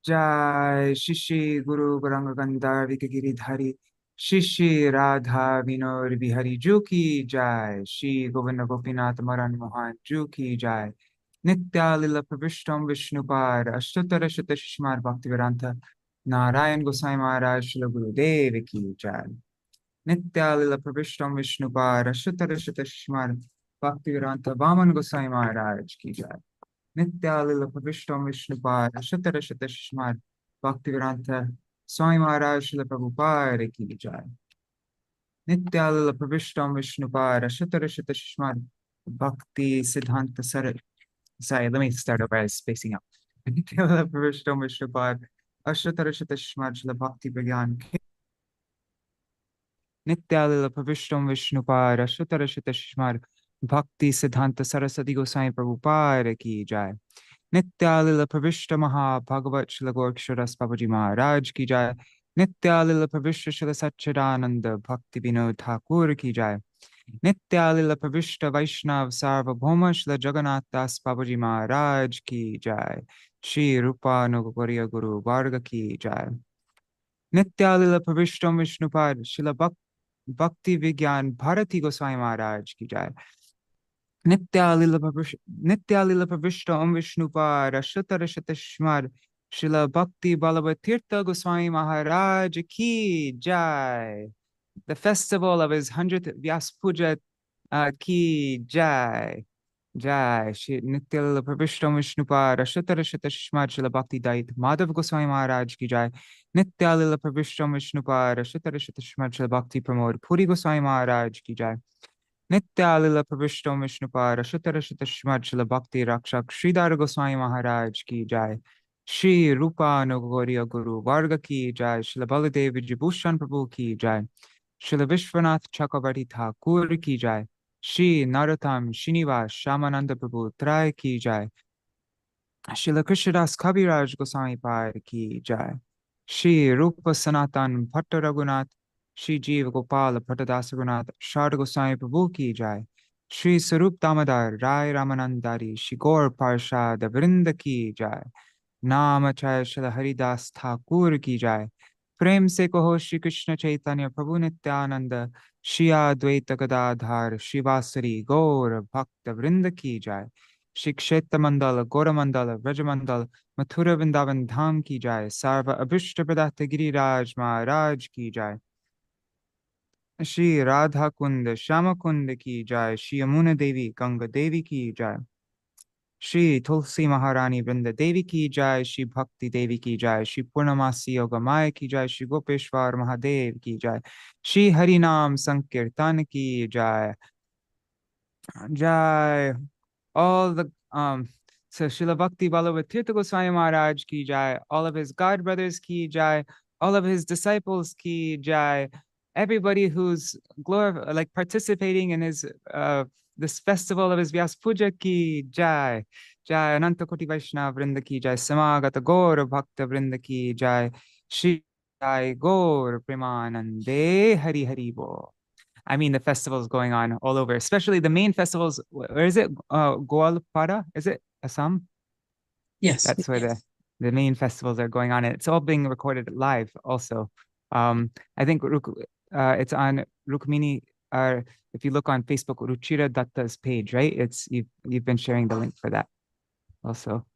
Jai Shishi Guru Gauranga Gandhar Giridhari Shishi Radha Vinod Bihari Juki Jai Shri Govinda Gopinath Maran Mohan Juki Jai Nitya Lila Pravishtam Vishnupar Ashtutara Shata Shishmar Bhaktivedanta Narayan Gosai Maharaj Shila Guru Dev Ki Jai Nitya Lila Pravishtam Vishnupar Ashtutara Shata Shishmar Bhaktivedanta Vaman Gosai Maharaj Ki Jai Nitya Lila Pravishtam Vishnupar Shatara Shata Shishmar Bhaktivedanta Swami Maharaj Srila Prabhupada Ki Jai Nitya Lila Pravishtam Vishnupar Shatara Shata Shishmar Bhakti Siddhanta Saraj. Sorry, let me start over. I was spacing out. Nitya Lila Pravishtam Vishnupar Shatara Shata Shishmar Srila Bhakti Bhagyan Nitya Lila Pravishtam Vishnupar Shatara Shata Shishmar Bhakti Siddhanta Saraswati Goswami Prabhupada Ki Jai Nitya Lila Pravishta Maha Bhagavat Shila Gorksharas Babaji Maharaj Ki Jai Nitya Lila Pravishta Shila Satchidananda Bhakti Vinod Thakur Ki Jai Nitya Lila Pravishta Vaishnav Sarvabhauma Shila Jagannath Das Babaji Maharaj Ki Jai Shri Rupa Nugariya Guru Varga Ki Jai Nitya Lila Pravishtam Vishnupad Shila Bhakti Vigyan Bharati Goswami Maharaj Ki Jai Nitya Lila Pravishta Om Vishnupad Ashtara Shatashmar Śrīla Bhakti Ballabha Tīrtha Gosvāmī Mahārāja Ki Jai. The festival of his 100th Vyāsa-pūjā Ki Jai. Jai. Nitya Lila Pravishta Om Vishnupad Ashtara Shatashmar Śrīla Bhakti Dait Madhav Goswami Maharaj Ki Jai. Nitya Lila Pravishta Om Vishnupad Ashtara Shatashmar Śrīla Bhakti Pramod Puri Goswami Maharaj Ki Jai. Nitya Lila Pravishtam Vishnupar Shatara Shatashmad Shila Bhakti Rakshak Sridhar Goswami Maharaj Ki Jai Shri Rupa Nugariya Guru Varga Ki Jai Shila Baladev Vijibhushan Prabhu Ki Jai Shila Vishwanath Chakravarti Thakur Ki Jai Shri Narottam Srinivas Shamananda Prabhu Trai Ki Jai Shila Krishnadas Kaviraj Goswami Par Ki Jai Shri Rupa Sanatan Bhatta Raghunath Shri Jeev Gopal Bhattadasa Raghunath Sharda Goswami Prabhu Ki Jai Shri Sarup Damodar Rai Ramanandari Shri Gaur Parshad Vrinda Ki Jai Namachay Shila Haridas Thakur Ki Jai Prem Se Kaho Shri Krishna Chaitanya Prabhu Nityananda Shri Advaita Gadadhar Shri Vasari Gaur Bhakta Vrinda Ki Jai Shri Kshetra Mandala Gora Mandala Vraja Mandala Mathura Vrindavan Dham Ki Jai Sarva Abhishta Pradata Giriraj Maharaj Ki Jai Shri Radha Kunda Shama Kunda Ki Jai Shri Yamuna Devi Ganga Devi Ki Jai Shri Tulsi Maharani Vrinda Devi Ki Jai Shri Bhakti Devi Ki Jai Shri Purnamasi Yoga Maya Ki Jai Shri Gopeshwar Mahadev Ki Jai Shri Harinam Sankirtan Ki Jai Jai all the so Śrīla Bhakti Ballabha Tīrtha Gosvāmī Mahārāja Ki Jai, all of his god brothers Ki Jai, all of his disciples Ki Jai, everybody who's like participating in his this festival of his Vyāsa-pūjā Ki Jai, Jai Ananta Koti Vaishnava Vrinda Ki Jai, Samagata Gaura Bhakta Vrinda Ki Jai, Shri Jai Gaur Premanande Hari Hari Bo. I mean, the festivals going on all over, especially the main festivals. Where is it? Goalpada? Is it Assam? Yes. That's where the main festivals are going on. And it's all being recorded live also. I think it's on Rukmini. If you look on Facebook, Ruchira Datta's page, right? You've been sharing the link for that also.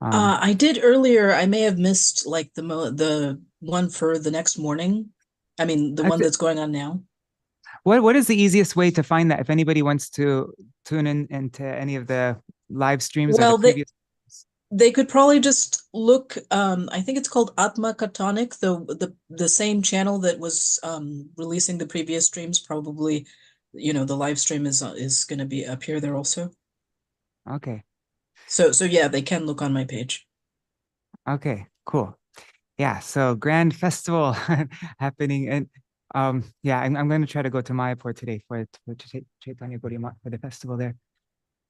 I did earlier. I may have missed like the one for the next morning. I mean, the one that's going on now. What is the easiest way to find that if anybody wants to tune in into any of the live streams or the previous? They could probably just look. I think it's called Atma Katonic, the same channel that was releasing the previous streams. Probably, the live stream is going to be appear there also. Okay. So yeah, they can look on my page. Okay, cool. Yeah, so grand festival happening, and yeah, I'm going to try to go to Mayapur today for Chaitanya Gauriya for the festival there.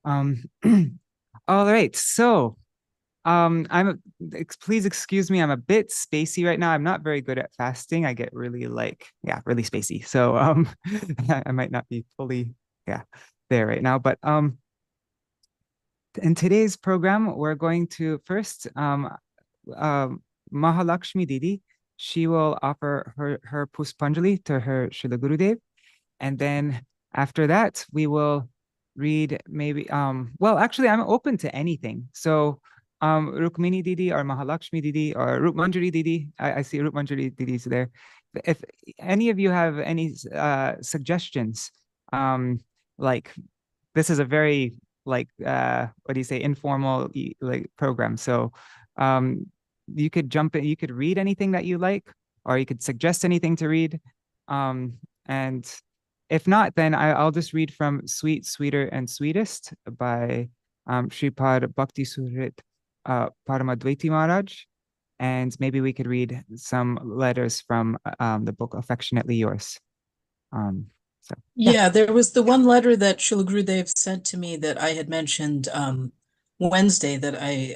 All right, so please excuse me, I'm a bit spacey right now. I'm not very good at fasting. I get really really spacey. So I might not be fully there right now, but in today's program, we're going to first Mahalakshmi Didi, she will offer her Puspanjali to her Srila Gurudev. And then after that, we will read maybe, well, actually, I'm open to anything. So Rukmini Didi or Mahalakshmi Didi or Rup Manjari Didi, I see Rup Manjari Didi's there. If any of you have any suggestions, like this is a very like what do you say, informal like program. So you could jump in, you could read anything that you like, or you could suggest anything to read. And if not, then I'll just read from Sweet, Sweeter, and Sweetest by Śrīpāda Bhakti Suhṛt Paramadvati Mahārāja. And maybe we could read some letters from the book Affectionately Yours. So yeah, there was the one letter that Srila Gurudev sent to me that I had mentioned Wednesday that I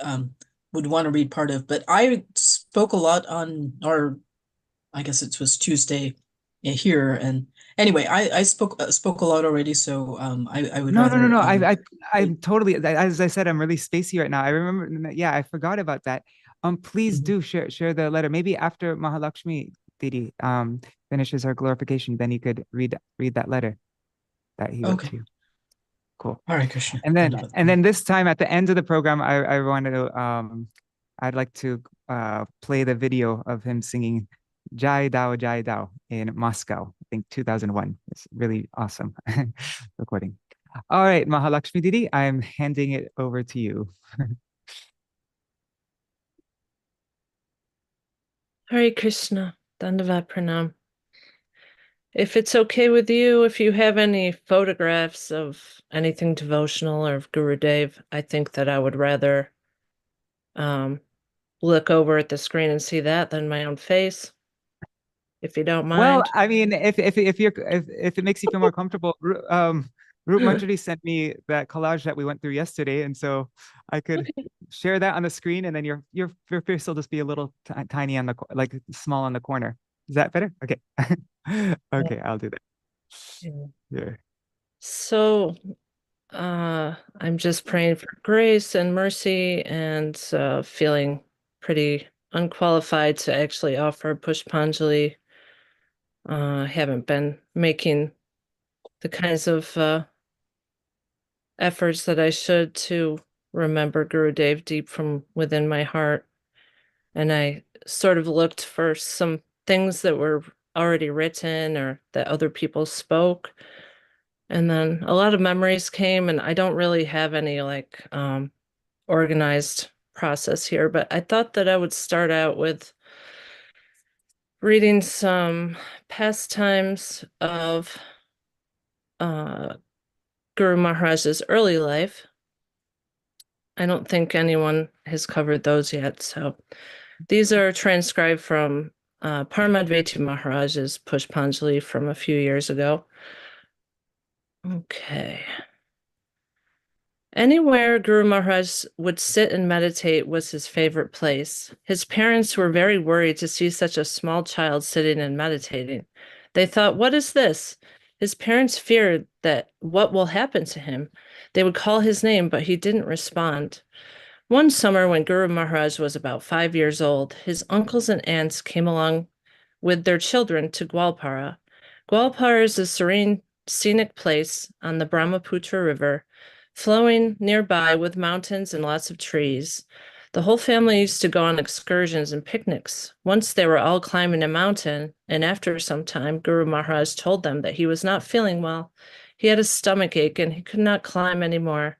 would want to read part of, but I spoke a lot on, or I guess it was Tuesday here, and anyway, I spoke a lot already, so I would rather no. I'm totally, as I said, I'm really spacey right now. I remember, yeah, I forgot about that. Please do share the letter. Maybe after Mahalakshmi Didi finishes her glorification, then you could read that letter that he wrote to you. Cool. All right, Krishna. And then this time at the end of the program, I wanted to I'd like to play the video of him singing Jai Dao in Moscow, I think 2001. It's really awesome recording. All right, Mahalakshmi Didi, I'm handing it over to you. Hare Krishna, Dandavat Pranam. If it's okay with you, if you have any photographs of anything devotional or of Gurudev, I think that I would rather look over at the screen and see that than my own face, if you don't mind. Well, I mean, if it makes you feel more comfortable, Rup Manjari sent me that collage that we went through yesterday, and so I could share that on the screen, and then your face will just be a little tiny on the like small on the corner. Is that better? Okay. Okay, I'll do that. Yeah. So I'm just praying for grace and mercy, and feeling pretty unqualified to actually offer Pushpanjali. Haven't been making the kinds of efforts that I should to remember Gurudev deep from within my heart. And I sort of looked for some things that were already written or that other people spoke. And then a lot of memories came, and I don't really have any like organized process here, but I thought that I would start out with reading some pastimes of Guru Maharaja's early life. I don't think anyone has covered those yet. So these are transcribed from Paramadvati Maharaja's Pushpanjali from a few years ago. Okay. Anywhere Guru Maharaj would sit and meditate was his favorite place. His parents were very worried to see such a small child sitting and meditating. They thought, "What is this?" His parents feared that what will happen to him. They would call his name, but he didn't respond. One summer when Guru Maharaj was about 5 years old, his uncles and aunts came along with their children to Gwalpara. Gwalpara is a serene, scenic place on the Brahmaputra River, flowing nearby with mountains and lots of trees. The whole family used to go on excursions and picnics. Once they were all climbing a mountain, and after some time, Guru Maharaj told them that he was not feeling well. He had a stomach ache and he could not climb anymore.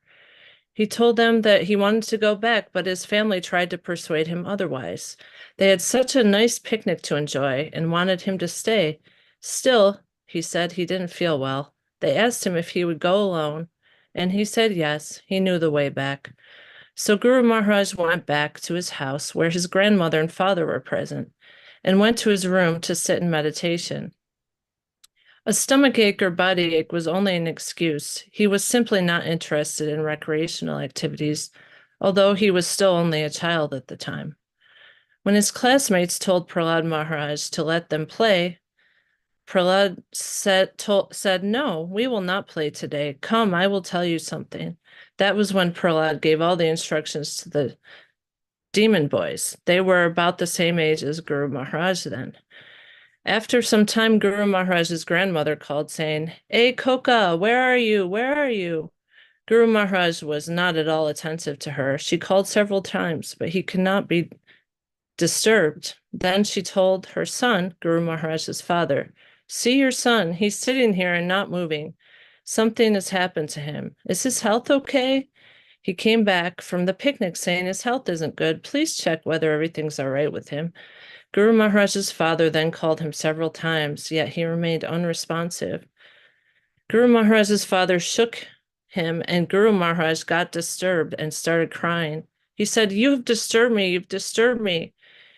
He told them that he wanted to go back, but his family tried to persuade him otherwise. They had such a nice picnic to enjoy and wanted him to stay. Still, he said he didn't feel well. They asked him if he would go alone, and he said yes, he knew the way back. So Guru Maharaj went back to his house where his grandmother and father were present, and went to his room to sit in meditation. A stomachache or body ache was only an excuse. He was simply not interested in recreational activities, although he was still only a child at the time. When his classmates told Prahlad Maharaj to let them play, Prahlad said, "No, we will not play today. Come, I will tell you something." That was when Prahlad gave all the instructions to the demon boys. They were about the same age as Guru Maharaj then. After some time, Guru Maharaj's grandmother called saying, "Hey, Koka, where are you? Where are you?" Guru Maharaj was not at all attentive to her. She called several times, but he could not be disturbed. Then she told her son, Guru Maharaj's father, "See your son. He's sitting here and not moving. Something has happened to him. Is his health okay? He came back from the picnic saying his health isn't good. Please check whether everything's all right with him." Guru Maharaj's father then called him several times, yet he remained unresponsive. Guru Maharaj's father shook him, and Guru Maharaj got disturbed and started crying. He said, "You have disturbed me. You've disturbed me."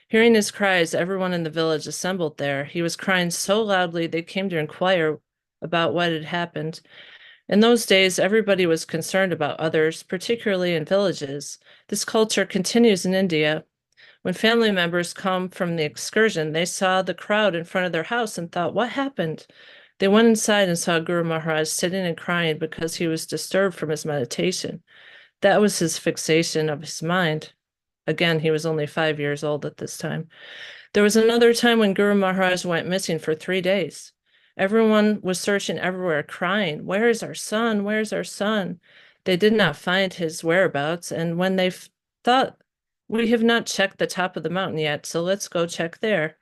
Hearing his cries, everyone in the village assembled there. He was crying so loudly they came to inquire about what had happened. In those days, everybody was concerned about others, particularly in villages. This culture continues in India. When family members come from the excursion, they saw the crowd in front of their house and thought, "What happened?" They went inside and saw Guru Maharaj sitting and crying because he was disturbed from his meditation. That was his fixation of his mind. Again, he was only 5 years old at this time. There was another time when Guru Maharaj went missing for 3 days. Everyone was searching everywhere, crying, "Where is our son? Where's our son?" They did not find his whereabouts, and when they thought, "We have not checked the top of the mountain yet, so let's go check there."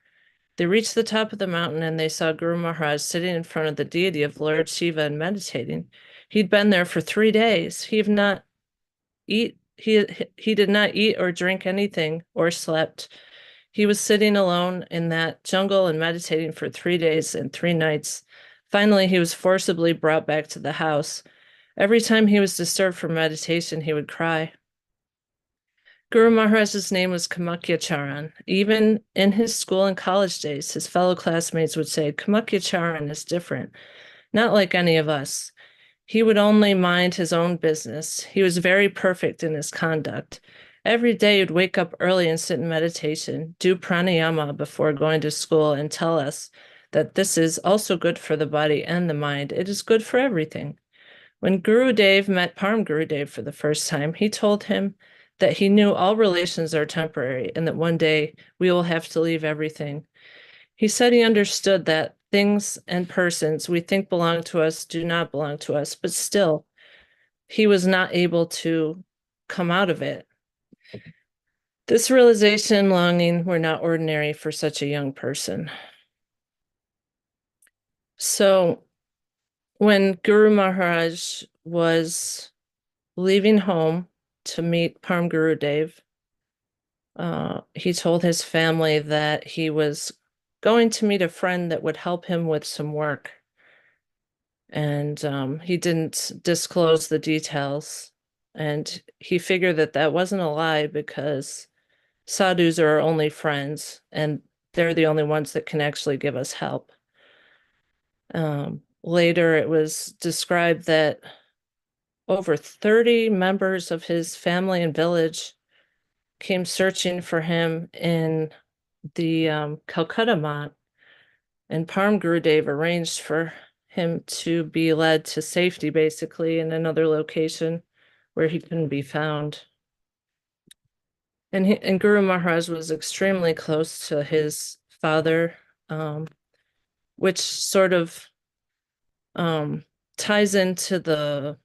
They reached the top of the mountain and they saw Guru Maharaj sitting in front of the deity of Lord Shiva and meditating. He'd been there for 3 days. He did not eat or drink anything or slept. He was sitting alone in that jungle and meditating for 3 days and 3 nights. Finally, he was forcibly brought back to the house. Every time he was disturbed from meditation, he would cry. Guru Maharaj's name was Kamakyacharan. Even in his school and college days, his fellow classmates would say, "Kamakyacharan is different, not like any of us." He would only mind his own business. He was very perfect in his conduct. Every day he'd wake up early and sit in meditation, do pranayama before going to school, and tell us that this is also good for the body and the mind. It is good for everything. When Gurudev met Param Gurudev for the first time, he told him that he knew all relations are temporary and that one day we will have to leave everything. He said he understood that things and persons we think belong to us do not belong to us, but still, he was not able to come out of it. This realization and longing were not ordinary for such a young person. So when Guru Maharaj was leaving home to meet Param Gurudev, he told his family that he was going to meet a friend that would help him with some work. And he didn't disclose the details. And he figured that that wasn't a lie because sadhus are our only friends and they're the only ones that can actually give us help. Later, it was described that over 30 members of his family and village came searching for him in the Calcutta Mount, and Param Gurudev arranged for him to be led to safety, basically, in another location where he couldn't be found. And Guru Maharaj was extremely close to his father, which sort of ties into the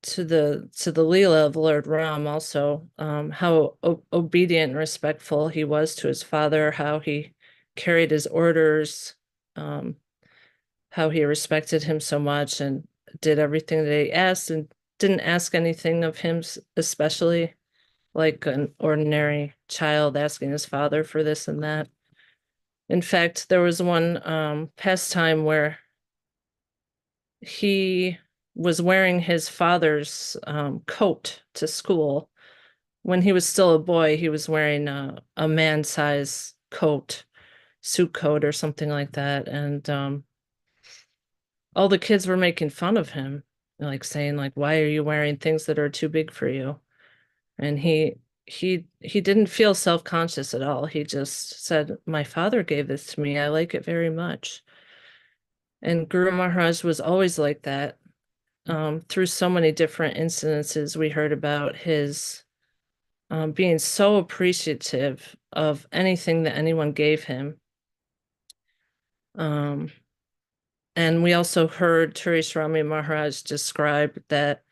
Leela of Lord Ram also, how obedient and respectful he was to his father, how he carried his orders, how he respected him so much and did everything that he asked and didn't ask anything of him, especially like an ordinary child asking his father for this and that. In fact, there was one pastime where he was wearing his father's coat to school. When he was still a boy, he was wearing a man-size coat, suit coat or something like that. And all the kids were making fun of him, like saying, like, "Why are you wearing things that are too big for you?" And he didn't feel self-conscious at all. He just said, "My father gave this to me. I like it very much." And Guru Maharaj was always like that. Through so many different incidences, we heard about his being so appreciative of anything that anyone gave him. And we also heard Sri Gosvāmī Mahārāja describe that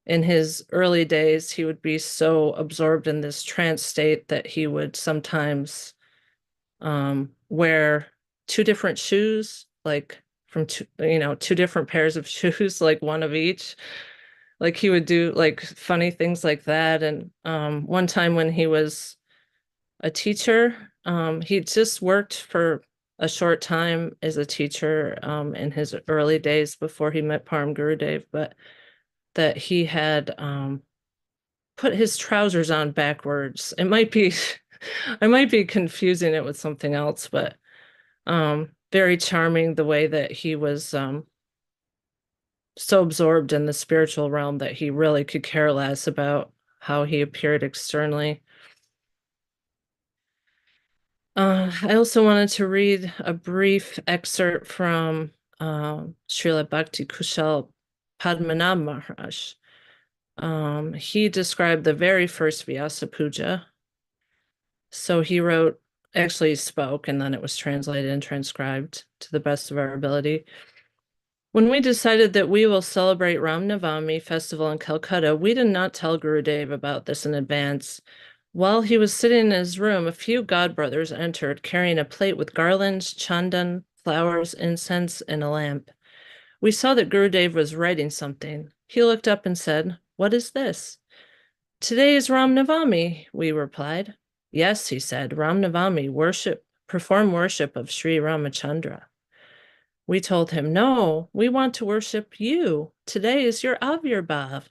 in his early days, he would be so absorbed in this trance state that he would sometimes wear two different shoes, like from two different pairs of shoes, like one of each. Like he would do like funny things like that. And one time when he was a teacher, he just worked for a short time as a teacher in his early days before he met Param Gurudev, but that he had put his trousers on backwards. It might be, I might be confusing it with something else, but very charming the way that he was so absorbed in the spiritual realm that he really could care less about how he appeared externally. I also wanted to read a brief excerpt from Śrīla Bhakti Kushal Padmanabh Maharaj. He described the very first Vyāsa-pūjā. So he wrote, actually spoke, and then it was translated and transcribed to the best of our ability. When we decided that we will celebrate Ram Navami festival in Calcutta, we did not tell Gurudev about this in advance. While he was sitting in his room, a few godbrothers entered carrying a plate with garlands, chandan, flowers, incense, and a lamp. We saw that Gurudev was writing something. He looked up and said, "What is this?" "Today is Ram Navami," we replied. "Yes," he said, "Ram Navami, perform worship of Sri Ramachandra." We told him, "No, we want to worship you. Today is your Avirbhav."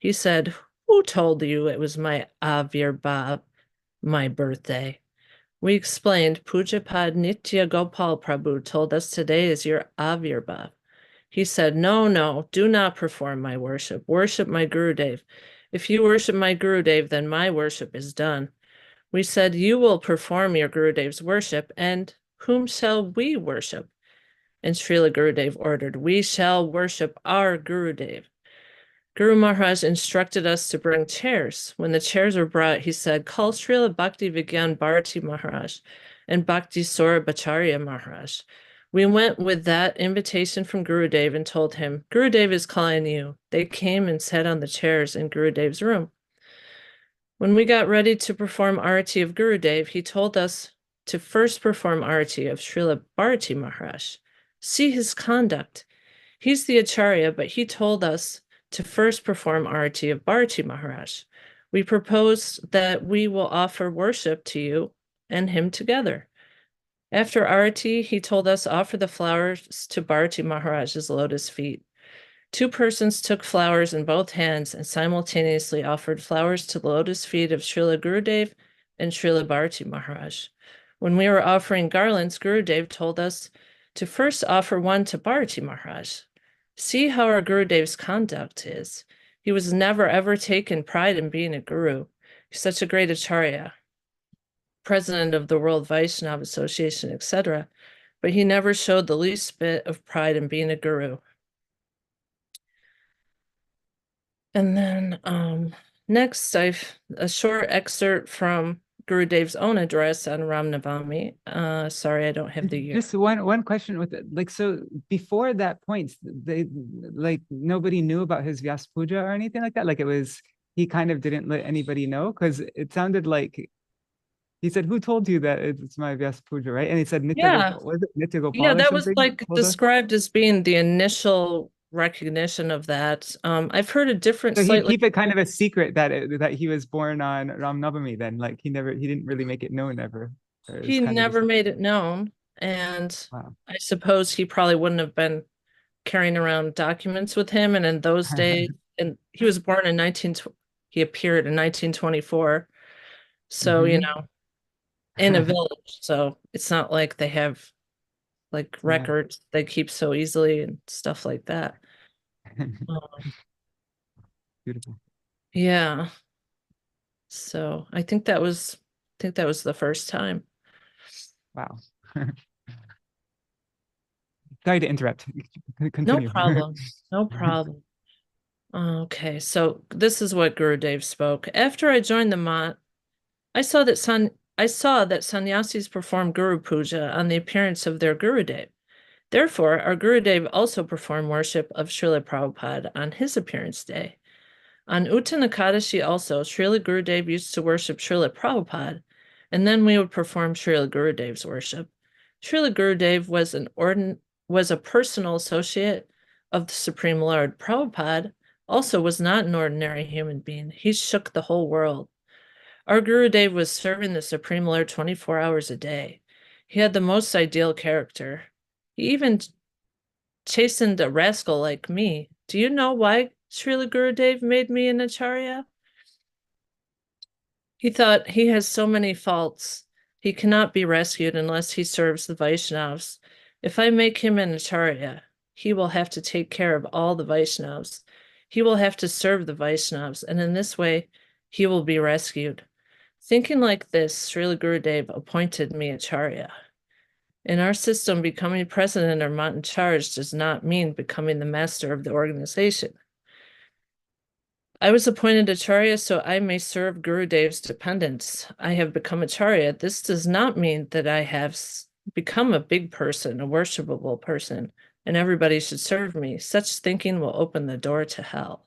He said, "Who told you it was my Avirbhav, my birthday?" We explained, "Pujapad Nitya Gopal Prabhu told us today is your Avirbhav." He said, No, do not perform my worship. Worship my Gurudev. If you worship my Gurudev, then my worship is done." We said, "You will perform your Gurudev's worship, and whom shall we worship?" And Srila Gurudev ordered, "We shall worship our Gurudev." Guru Maharaj instructed us to bring chairs. When the chairs were brought, he said, "Call Srila Bhakti Vigyan Bharati Maharaj and Bhakti Saurabhacharya Maharaj." We went with that invitation from Gurudev and told him, "Gurudev is calling you." They came and sat on the chairs in Gurudev's room. When we got ready to perform Arati of Gurudev, he told us to first perform Arati of Srila Bharati Maharaj. See his conduct. He's the Acharya, but he told us to first perform Arati of Bharati Maharaj. We propose that we will offer worship to you and him together. After Arati, he told us offer the flowers to Bharati Maharaj's lotus feet. Two persons took flowers in both hands and simultaneously offered flowers to the lotus feet of Srila Gurudev and Srila Bharati Maharaj. When we were offering garlands, Gurudev told us to first offer one to Bharati Maharaj. See how our Gurudev's conduct is. He was never ever taken pride in being a guru. He's such a great Acharya, president of the World Vaishnava Association, etc., but he never showed the least bit of pride in being a guru. And then next, I've a short excerpt from Gurudev's own address on Ram Navami. Sorry, I don't have the year. Just one question with it. Like, so before that point, they like nobody knew about his Vyāsa-pūjā or anything like that. Like it was, he kind of didn't let anybody know, because it sounded like he said, "Who told you that it's my Vyāsa-pūjā," right? And he said, Yeah. Was it Nitya Gopal Yeah, or that was something? like described as being the initial recognition of that. I've heard a different So he'd slightly. keep it kind of a secret that he was born on Ram Navami then. Like he didn't really make it known ever. He never made it known. And Wow. I suppose he probably wouldn't have been carrying around documents with him. And in those days, and he was born in he appeared in 1924. So, you know, in a village. So it's not like they have like records they keep so easily and stuff like that. Beautiful. Yeah. So I think that was the first time. Wow. Sorry to interrupt. No Continue. problem. No problem. Okay, so this is what Gurudev spoke. After I joined the Mat, I saw that sannyasis perform Guru Puja on the appearance of their Gurudev. Therefore, our Gurudev also performed worship of Śrīla Prabhupada on his appearance day. On Uttanakadashi also, Śrīla Gurudev used to worship Śrīla Prabhupada, and then we would perform Śrīla Gurudev's worship. Śrīla Gurudev was a personal associate of the Supreme Lord. Prabhupada also was not an ordinary human being. He shook the whole world. Our Gurudev was serving the Supreme Lord 24 hours a day. He had the most ideal character. He even chastened a rascal like me. Do you know why Śrīla Gurudev made me an acharya? He thought, he has so many faults. He cannot be rescued unless he serves the Vaishnavas. If I make him an acharya, he will have to take care of all the Vaishnavas. He will have to serve the Vaishnavas, and in this way, he will be rescued. Thinking like this, Śrīla Gurudev appointed me acharya. In our system, becoming president or mat in charge does not mean becoming the master of the organization. I was appointed acharya so I may serve Gurudev's dependents. I have become acharya. This does not mean that I have become a big person, a worshipable person, and everybody should serve me. Such thinking will open the door to hell.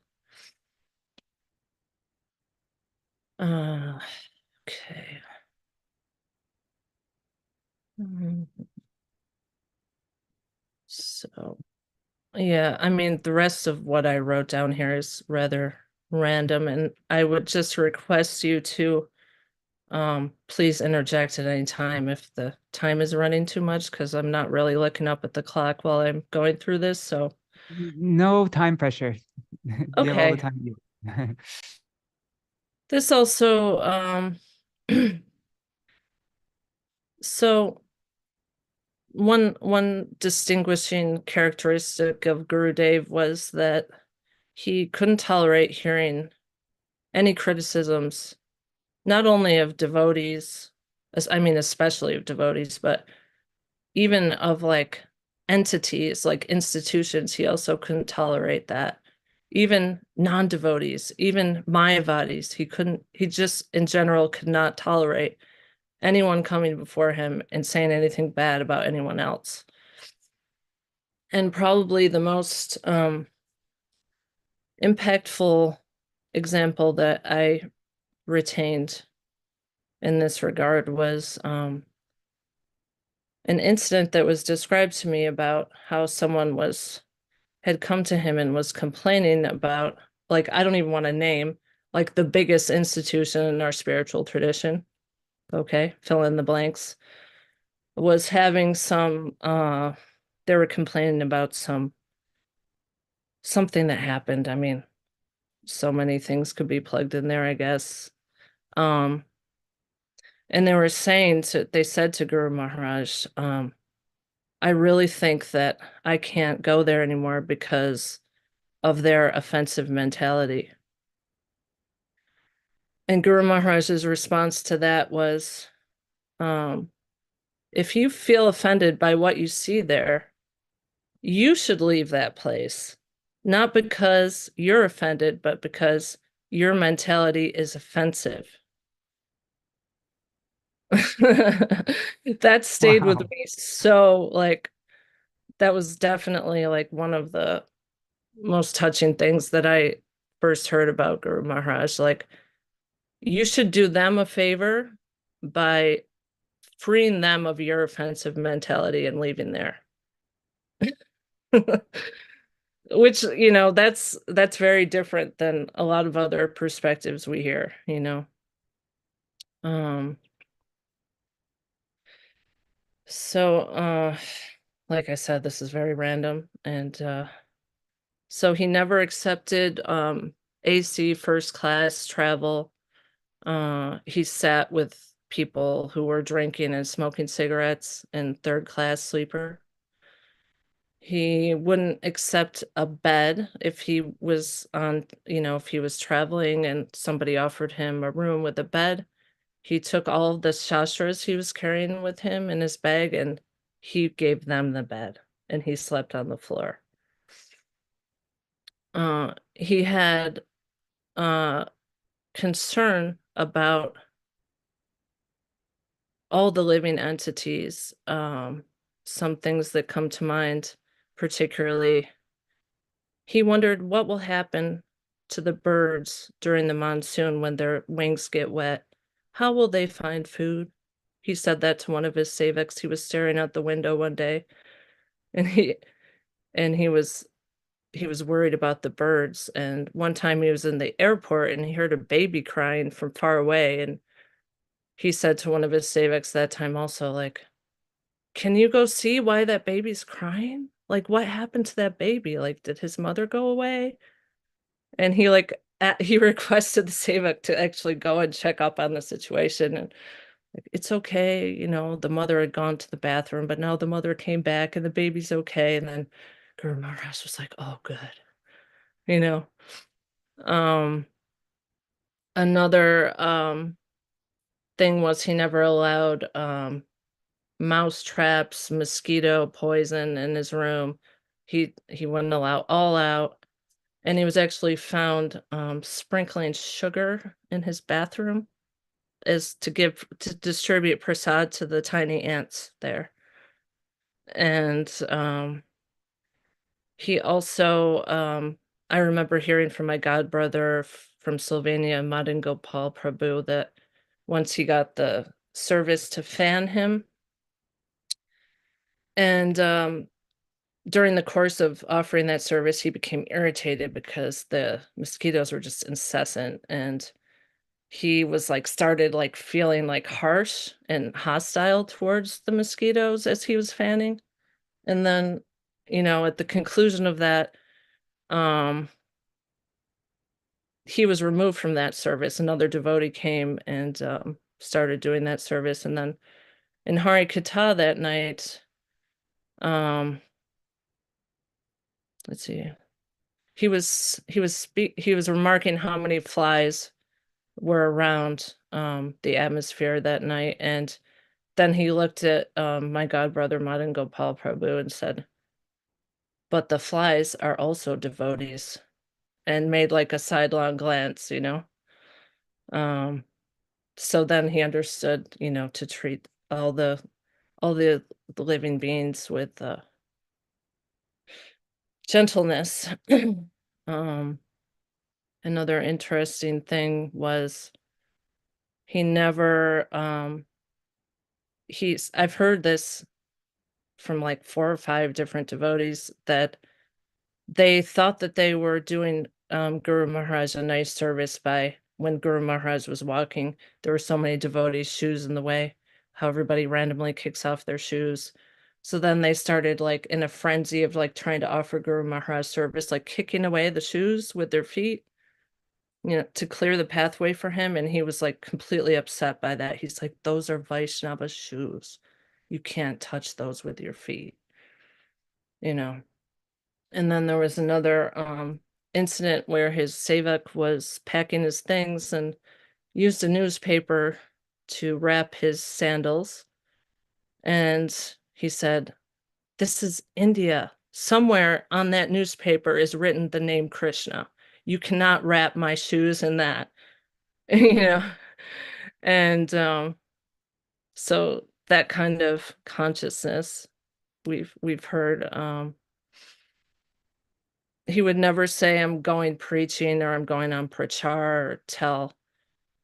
Okay. So, yeah, I mean, the rest of what I wrote down here is rather random, and I would just request you to please interject at any time if the time is running too much, because I'm not really looking up at the clock while I'm going through this. So no time pressure. You have all the time you this also so one distinguishing characteristic of Gurudev was that he couldn't tolerate hearing any criticisms, not only of devotees, I mean, especially of devotees, but even of like entities, like institutions. He also couldn't tolerate that. Even non-devotees, even Mayavadis, he just in general could not tolerate anyone coming before him and saying anything bad about anyone else. And probably the most impactful example that I retained in this regard was an incident that was described to me about how someone had come to him and was complaining about, like, I don't even want to name, like the biggest institution in our spiritual tradition. Okay, fill in the blanks. Was having some, they were complaining about something that happened. I mean, so many things could be plugged in there, I guess. And they were saying, they said to Guru Maharaj, I really think that I can't go there anymore because of their offensive mentality. And Guru Maharaj's response to that was, if you feel offended by what you see there, you should leave that place, not because you're offended, but because your mentality is offensive. That stayed with me. So like, that was definitely like one of the most touching things that I first heard about Guru Maharaj. Like, you should do them a favor by freeing them of your offensive mentality and leaving there. Which, you know, that's very different than a lot of other perspectives we hear, you know. So like I said, this is very random, and so he never accepted AC first class travel. He sat with people who were drinking and smoking cigarettes in third class sleeper. He wouldn't accept a bed if he was on, you know, if he was traveling and somebody offered him a room with a bed. He took all of the shastras he was carrying with him in his bag and he gave them the bed and he slept on the floor. he had concern about all the living entities. Some things that come to mind, particularly, he wondered what will happen to the birds during the monsoon when their wings get wet. How will they find food? He said that to one of his sevaks. He was staring out the window one day, and he was worried about the birds. And one time he was in the airport and he heard a baby crying from far away, and he said to one of his sevaks that time also, like, can you go see why that baby's crying? Like, what happened to that baby? Like, did his mother go away? And he he requested the sevak to actually go and check up on the situation. And like, it's okay, you know, the mother had gone to the bathroom, but now the mother came back and the baby's okay. And then Guru Maharaj was like, oh, good. You know, another thing was he never allowed mouse traps, mosquito poison in his room. He wouldn't allow all out. And he was actually found sprinkling sugar in his bathroom as to distribute prasad to the tiny ants there. And he also, I remember hearing from my godbrother from Slovenia, Madan Gopal Prabhu, that once he got the service to fan him, and during the course of offering that service, he became irritated because the mosquitoes were just incessant, and he was started feeling harsh and hostile towards the mosquitoes as he was fanning. And then, at the conclusion of that, he was removed from that service. Another devotee came and started doing that service. And then in Hari Katha that night, let's see, he was remarking how many flies were around the atmosphere that night. And then he looked at my godbrother Madan Gopal Prabhu and said, but the flies are also devotees, and made a sidelong glance, so then he understood, to treat all the living beings with gentleness. Another interesting thing was he never I've heard this from 4 or 5 different devotees, that they thought that they were doing Guru Maharaj a nice service by, when Guru Maharaj was walking, there were so many devotees' shoes in the way, how everybody randomly kicks off their shoes. So then they started in a frenzy of trying to offer Guru Maharaj service, kicking away the shoes with their feet, to clear the pathway for him. And he was completely upset by that. He's like, those are Vaishnava shoes. You can't touch those with your feet, And then there was another incident where his sevak was packing his things and used a newspaper to wrap his sandals. And he said, this is India. Somewhere on that newspaper is written the name Krishna. You cannot wrap my shoes in that, And so that kind of consciousness we've heard. He would never say, I'm going preaching, or I'm going on prachar, or tell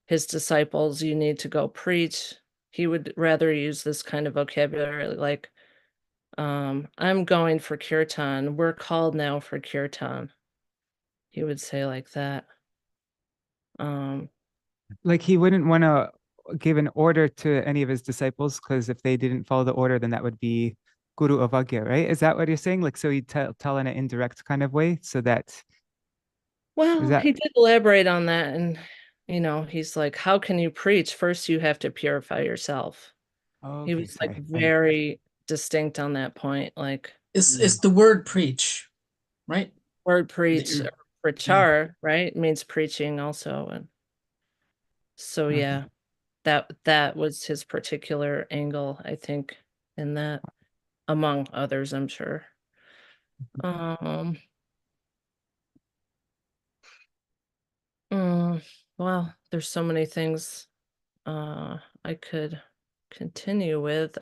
his disciples, you need to go preach. He would rather use this kind of vocabulary, I'm going for kirtan. We're called now for kirtan. He would say like that. He wouldn't want to give an order to any of his disciples, because if they didn't follow the order, then that would be Guru Avagya, right? Is that what you're saying? So he'd tell in an indirect kind of way, so that... Well, he did elaborate on that, and he's like, how can you preach? First, you have to purify yourself. He was very distinct on that point. It's the word preach, right? Word preach, or prachar, right? It means preaching also. And so yeah, that was his particular angle, I think, in that, among others, I'm sure. Well, there's so many things I could continue with.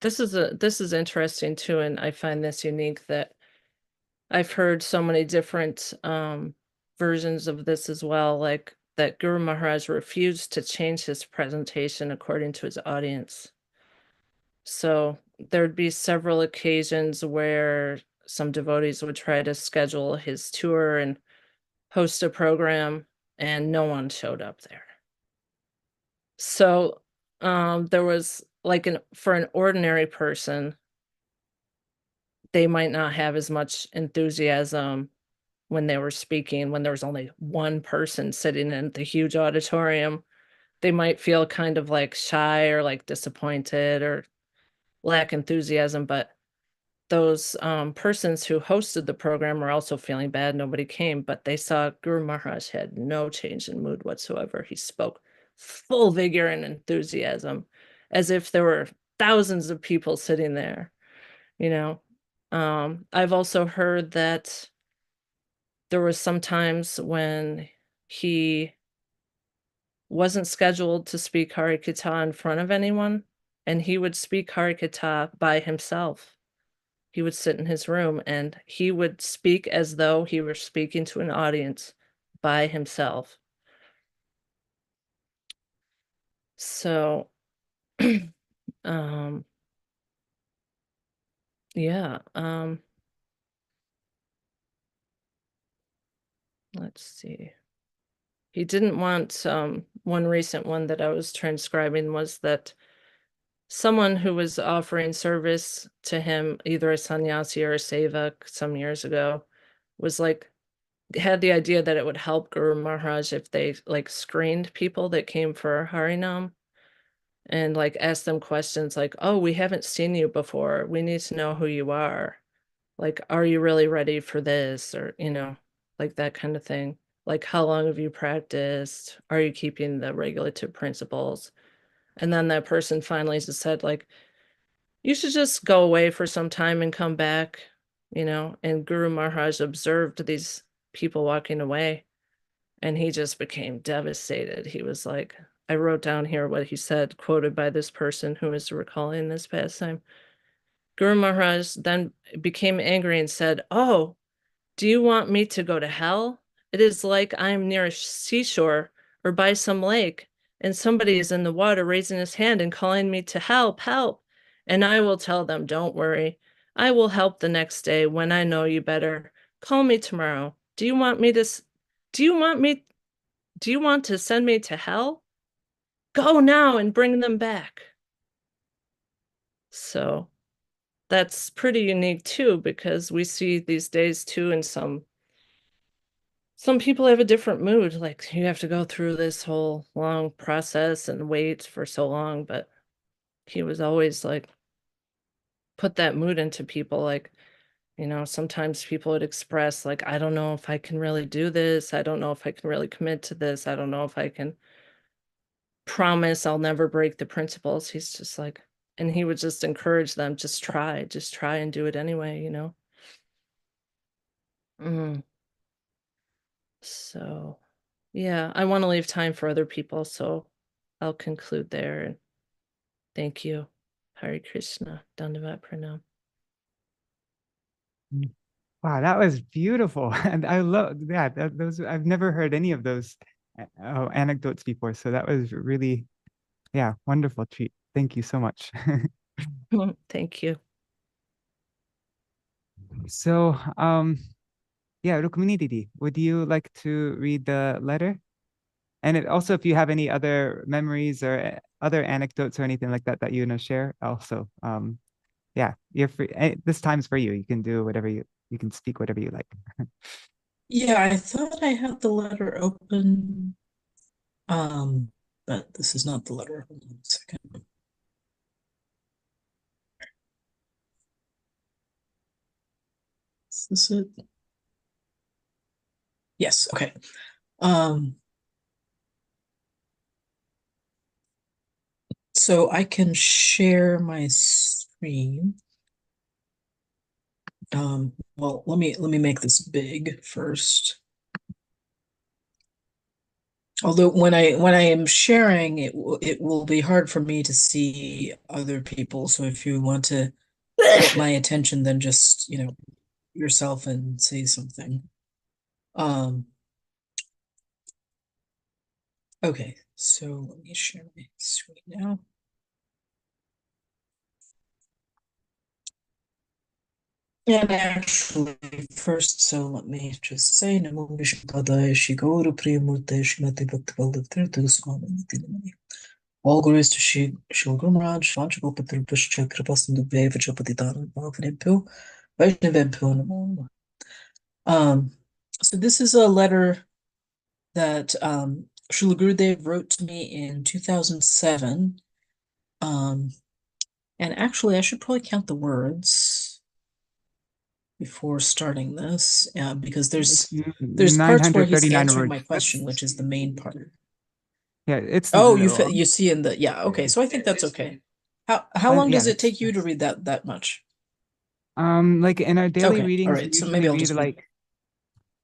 This is interesting too, and I find this unique that I've heard so many different versions of this as well, like that Guru Maharaj refused to change his presentation according to his audience. So there'd be several occasions where some devotees would try to schedule his tour and host a program, and no one showed up there. So there was like for an ordinary person, they might not have as much enthusiasm when they were speaking, when there was only one person sitting in the huge auditorium. They might feel kind of like shy or like disappointed or lack enthusiasm, but those persons who hosted the program were also feeling bad. Nobody came, but they saw Guru Maharaj had no change in mood whatsoever. He spoke full vigor and enthusiasm, as if there were thousands of people sitting there, you know. I've also heard that there was some times when he wasn't scheduled to speak Harikatha in front of anyone, and he would speak Harikatha by himself. He would sit in his room and he would speak as though he were speaking to an audience by himself. So, yeah, let's see. He didn't want, one recent one that I was transcribing was that someone who was offering service to him, either a sannyasi or a sevak some years ago, was like, had the idea that it would help Guru Maharaj if they like screened people that came for Harinam and like asked them questions like, oh, we haven't seen you before. We need to know who you are. Like, are you really ready for this? Or, you know, like that kind of thing. Like, how long have you practiced? Are you keeping the regulative principles? And then that person finally just said, like, you should just go away for some time and come back, you know. And Guru Maharaj observed these people walking away, and he just became devastated. He was like, I wrote down here what he said, quoted by this person who is recalling this pastime. Guru Maharaj then became angry and said, oh, do you want me to go to hell? It is like I am near a seashore or by some lake, and somebody is in the water raising his hand and calling me to help, help. And I will tell them, don't worry. I will help the next day when I know you better. Call me tomorrow. Do you want to send me to hell? Go now and bring them back. So that's pretty unique too, because we see these days too in some people have a different mood. Like you have to go through this whole long process and wait for so long, but he was always like, put that mood into people. Like, you know, sometimes people would express like, I don't know if I can really do this. I don't know if I can really commit to this. I don't know if I can promise I'll never break the principles. He's just like, and he would just encourage them, just try and do it anyway, you know? So, yeah, I want to leave time for other people, so I'll conclude there. And thank you. Hare Krishna. Dandavat Pranam. Wow, that was beautiful. And I love those. I've never heard any of those anecdotes before. So that was really, yeah, wonderful treat. Thank you so much. Thank you. So, yeah, Rukmini Didi, would you like to read the letter? And also, if you have any other memories or other anecdotes or anything like that that you want to share, also, yeah, you're free. This time's for you. You can do whatever you can speak whatever you like. Yeah, I thought I had the letter open, but this is not the letter. Hold on a second. Is this it? Yes, okay. So I can share my screen. Well, let me make this big first. Although when I am sharing, it will be hard for me to see other people. So if you want to get my attention, then just, you know, yourself and say something. Okay, so let me share my screen now. And actually, first, so let me just say, Namo Vishnupadaya Shri Gaura Priyamurte Śrīmati Bhakti Ballabha Tīrtha Gosvāmī Mahārāja. All glories to Shri Guru Maharaj, Vanchakalpatarubhascha Kripasindubhya Vachapatitanam Bhavanebhyo Vaishnavebhyo Namo Namaha. So this is a letter that Srila Gurudev wrote to me in 2007. And actually, I should probably count the words before starting this, because there's parts where he's answering my question, which is the main part. Yeah, it's you see in the okay. So I think that's okay. How long does it take you to read that much? Like in our daily Okay, readings, all right. So maybe I'll just like.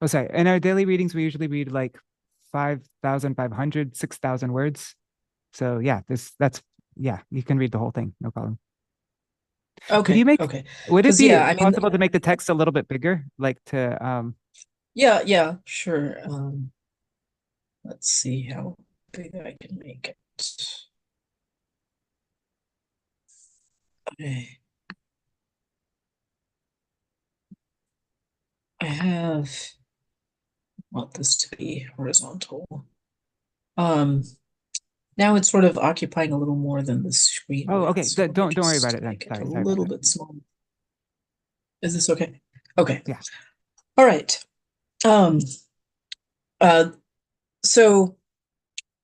Oh, sorry. In our daily readings, we usually read like 5,500, 6,000 words. So yeah, you can read the whole thing, no problem. Okay. Would it be possible to make the text a little bit bigger, like to Yeah, sure. Let's see how big I can make it. Okay. I want this to be horizontal. Now it's sort of occupying a little more than the screen. Oh, okay. So don't worry about it then. Sorry, a little bit small. Is this okay? Okay. Yeah. All right. So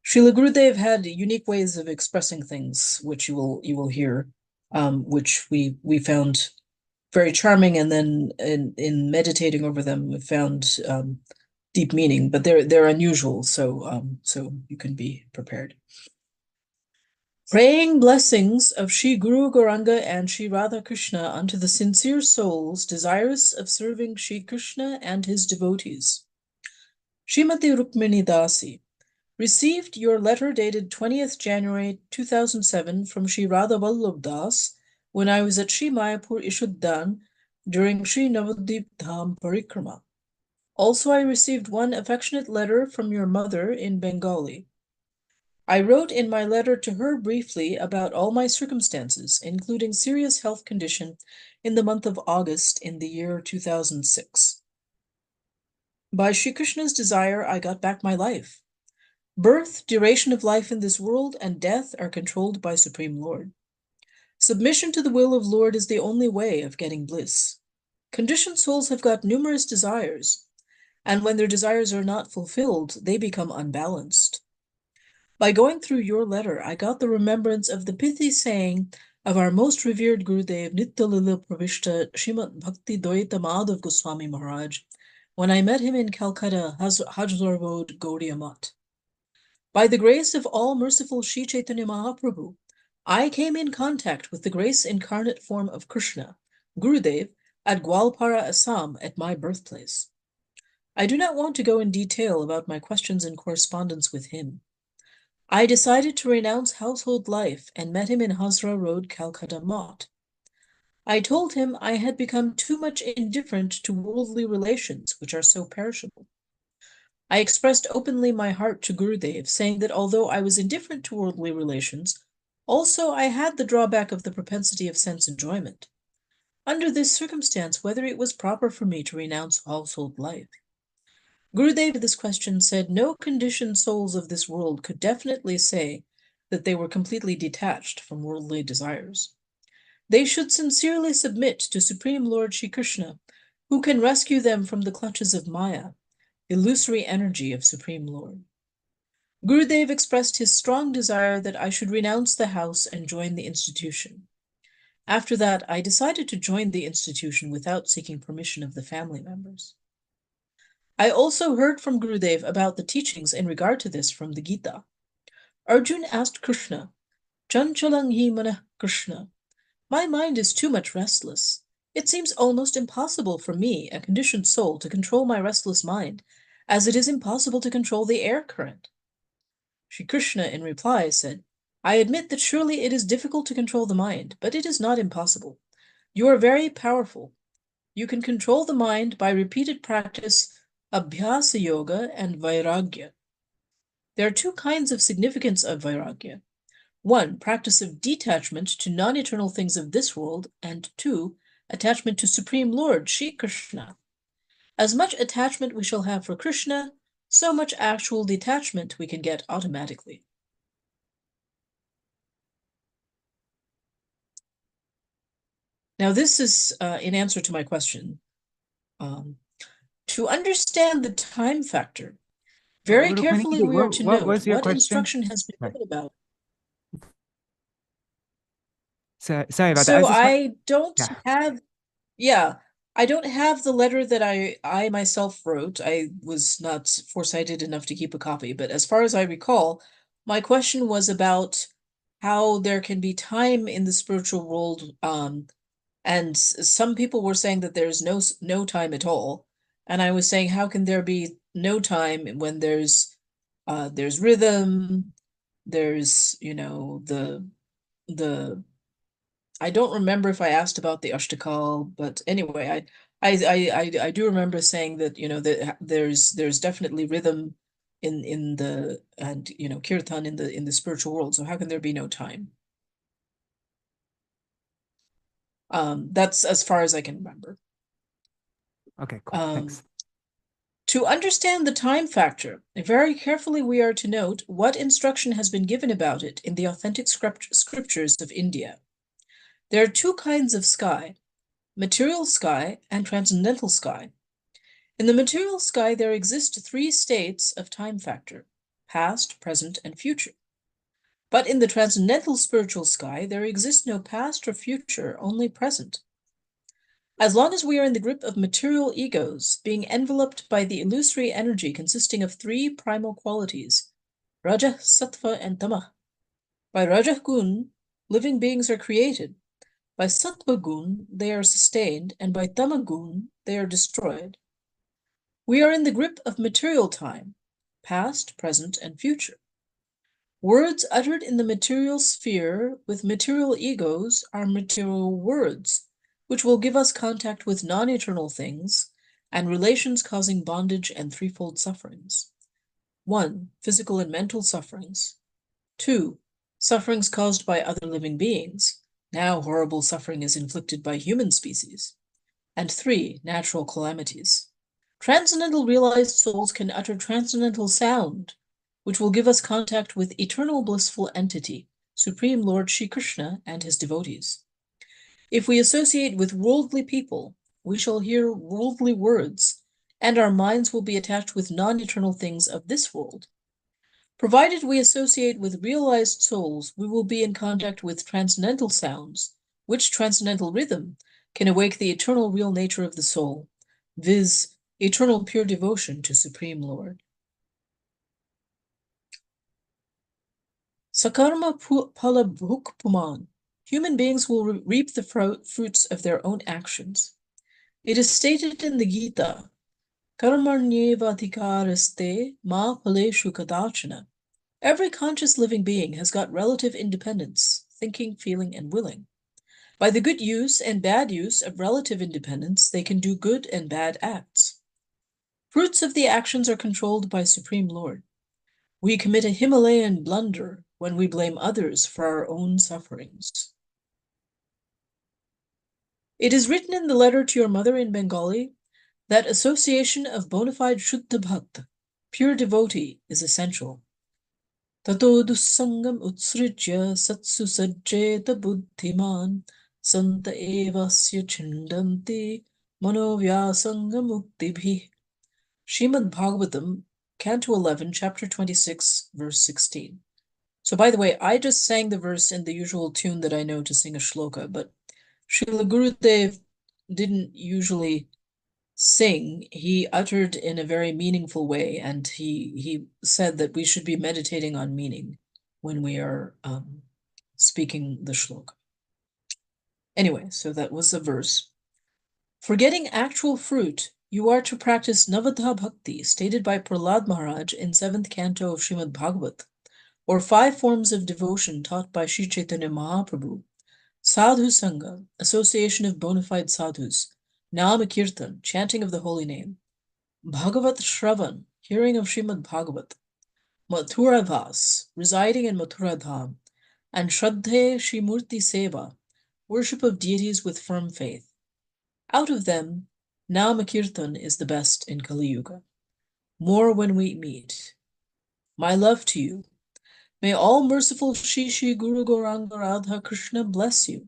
Srila Gurudev had unique ways of expressing things, which you will hear, which we found very charming, and then in meditating over them, we found deep meaning, but they're unusual, so you can be prepared. Praying blessings of Shri Guru Gauranga and Shri Radha Krishna unto the sincere souls desirous of serving Shri Krishna and his devotees. Srimati Rukmini Dasi, received your letter dated 20th January 2007 from Shri Radha Vallabh Das when I was at Shri Mayapur Ishuddhan during Shri Navadip Dham Parikrama. Also, I received one affectionate letter from your mother in Bengali. I wrote in my letter to her briefly about all my circumstances, including serious health condition, in the month of August in the year 2006. By Shri Krishna's desire, I got back my life. Birth, duration of life in this world, and death are controlled by Supreme Lord. Submission to the will of Lord is the only way of getting bliss. Conditioned souls have got numerous desires, and when their desires are not fulfilled, they become unbalanced. By going through your letter, I got the remembrance of the pithy saying of our most revered Gurudev, Nitya-lila Pravishta Śrīmad Bhakti Ballabha Gosvāmī Mahārāja, when I met him in Calcutta, Hazar Road, Gaudiya Math. By the grace of all merciful Shri Chaitanya Mahaprabhu, I came in contact with the grace incarnate form of Krishna, Gurudev, at Gwalpara, Assam, at my birthplace. I do not want to go in detail about my questions and correspondence with him. I decided to renounce household life and met him in Hazra Road, Calcutta Math. I told him I had become too much indifferent to worldly relations, which are so perishable. I expressed openly my heart to Gurudev, saying that although I was indifferent to worldly relations, also I had the drawback of the propensity of sense enjoyment. Under this circumstance, whether it was proper for me to renounce household life. Gurudev to this question said no conditioned souls of this world could definitely say that they were completely detached from worldly desires. They should sincerely submit to Supreme Lord Shri Krishna, who can rescue them from the clutches of Maya, illusory energy of Supreme Lord. Gurudev expressed his strong desire that I should renounce the house and join the institution. After that, I decided to join the institution without seeking permission of the family members. I also heard from Gurudev about the teachings in regard to this from the Gita. Arjuna asked Krishna, Chanchalang hi manah Krishna, my mind is too much restless. It seems almost impossible for me, a conditioned soul, to control my restless mind, as it is impossible to control the air current. Shri Krishna, in reply, said, I admit that surely it is difficult to control the mind, but it is not impossible. You are very powerful. You can control the mind by repeated practice, Abhyasa Yoga and Vairagya. There are two kinds of significance of Vairagya. One, practice of detachment to non-eternal things of this world, and two, attachment to Supreme Lord, Shri Krishna. As much attachment we shall have for Krishna, so much actual detachment we can get automatically. Now, this is in answer to my question. To understand the time factor, very carefully we are to note what instruction has been given about. Sorry about so that. I don't have, I don't have the letter that I myself wrote. I was not foresighted enough to keep a copy, but as far as I recall, my question was about how there can be time in the spiritual world, and some people were saying that there's no time at all, and I was saying, how can there be no time when there's rhythm, there's, you know, the I don't remember if I asked about the ashtakal, but anyway, I do remember saying that, you know, that there's definitely rhythm in the, and, you know, kirtan in the spiritual world. So how can there be no time? That's as far as I can remember. Okay, cool. Thanks. To understand the time factor, very carefully we are to note what instruction has been given about it in the authentic scriptures of India. There are two kinds of sky, material sky and transcendental sky. In the material sky, there exist three states of time factor, past, present, and future. But in the transcendental spiritual sky, there exists no past or future, only present. As long as we are in the grip of material egos, being enveloped by the illusory energy consisting of three primal qualities, Raja, Sattva, and Tamah. By Raja Gun, living beings are created. By Sattva Gun, they are sustained, and by Tama Gun, they are destroyed. We are in the grip of material time, past, present, and future. Words uttered in the material sphere with material egos are material words, which will give us contact with non-eternal things and relations causing bondage and threefold sufferings. 1. Physical and mental sufferings. 2. Sufferings caused by other living beings. Now horrible suffering is inflicted by human species. And 3. Natural calamities. Transcendental realized souls can utter transcendental sound, which will give us contact with eternal blissful entity, Supreme Lord Shri Krishna and his devotees. If we associate with worldly people, we shall hear worldly words, and our minds will be attached with non-eternal things of this world. Provided we associate with realized souls, we will be in contact with transcendental sounds, which transcendental rhythm can awake the eternal real nature of the soul, viz., eternal pure devotion to Supreme Lord. Sakarma pala bhukpuman. Human beings will reap the fruits of their own actions. It is stated in the Gita, Karmarnyevadhikaraste ma phaleshu kadachana. Every conscious living being has got relative independence, thinking, feeling, and willing. By the good use and bad use of relative independence, they can do good and bad acts. Fruits of the actions are controlled by Supreme Lord. We commit a Himalayan blunder when we blame others for our own sufferings. It is written in the letter to your mother in Bengali that association of bona fide Shuddha Bhakta, pure devotee, is essential. Tato dussangam utsrijya satsu sajjeta buddhiman santa evasya chindanti manovyasangam muktibhi. Srimad Bhagavatam, Canto 11, Chapter 26, Verse 16. So, by the way, I just sang the verse in the usual tune that I know to sing a shloka, but Srila Gurudev didn't usually sing. He uttered in a very meaningful way, and he said that we should be meditating on meaning when we are speaking the shloka. Anyway, so that was the verse. For getting actual fruit, you are to practice Navadha Bhakti, stated by Prahlad Maharaj in 7th canto of Srimad Bhagavat, or 5 forms of devotion taught by Sri Chaitanya Mahaprabhu, Sadhu Sangha, association of bona fide sadhus, Nama Kirtan, chanting of the holy name, Bhagavat Shravan, hearing of Srimad Bhagavat, Mathura Vas, residing in Mathura Dham, and Shraddhe Shrimurti Seva, worship of deities with firm faith. Out of them, Nama Kirtan is the best in Kali Yuga. More when we meet. My love to you. May all merciful Shri Shri Guru Gauranga Radha Krishna bless you.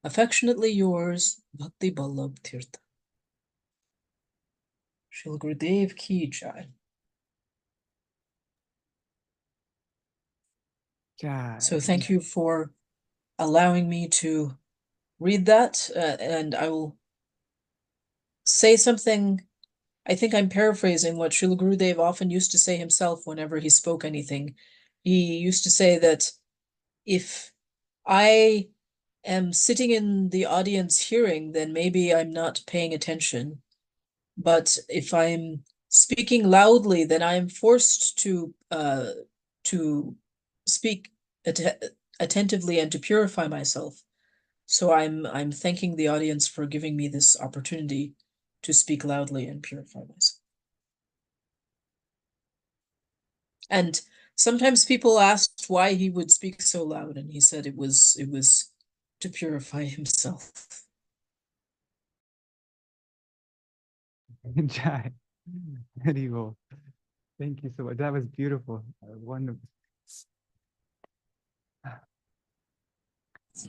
Affectionately yours, Bhakti Ballabha Tīrtha. Śrīla Gurudev Ki Jai. Jai. So thank you for allowing me to read that, and I will say something. I think I'm paraphrasing what Śrīla Gurudev often used to say himself whenever he spoke anything. He used to say that if I am sitting in the audience hearing, then maybe I'm not paying attention. But if I'm speaking loudly, then I am forced to speak attentively and to purify myself. So I'm thanking the audience for giving me this opportunity to speak loudly and purify myself. And sometimes people asked why he would speak so loud, and he said it was to purify himself. Jai. Very well. Thank you so much. That was beautiful. Wonderful.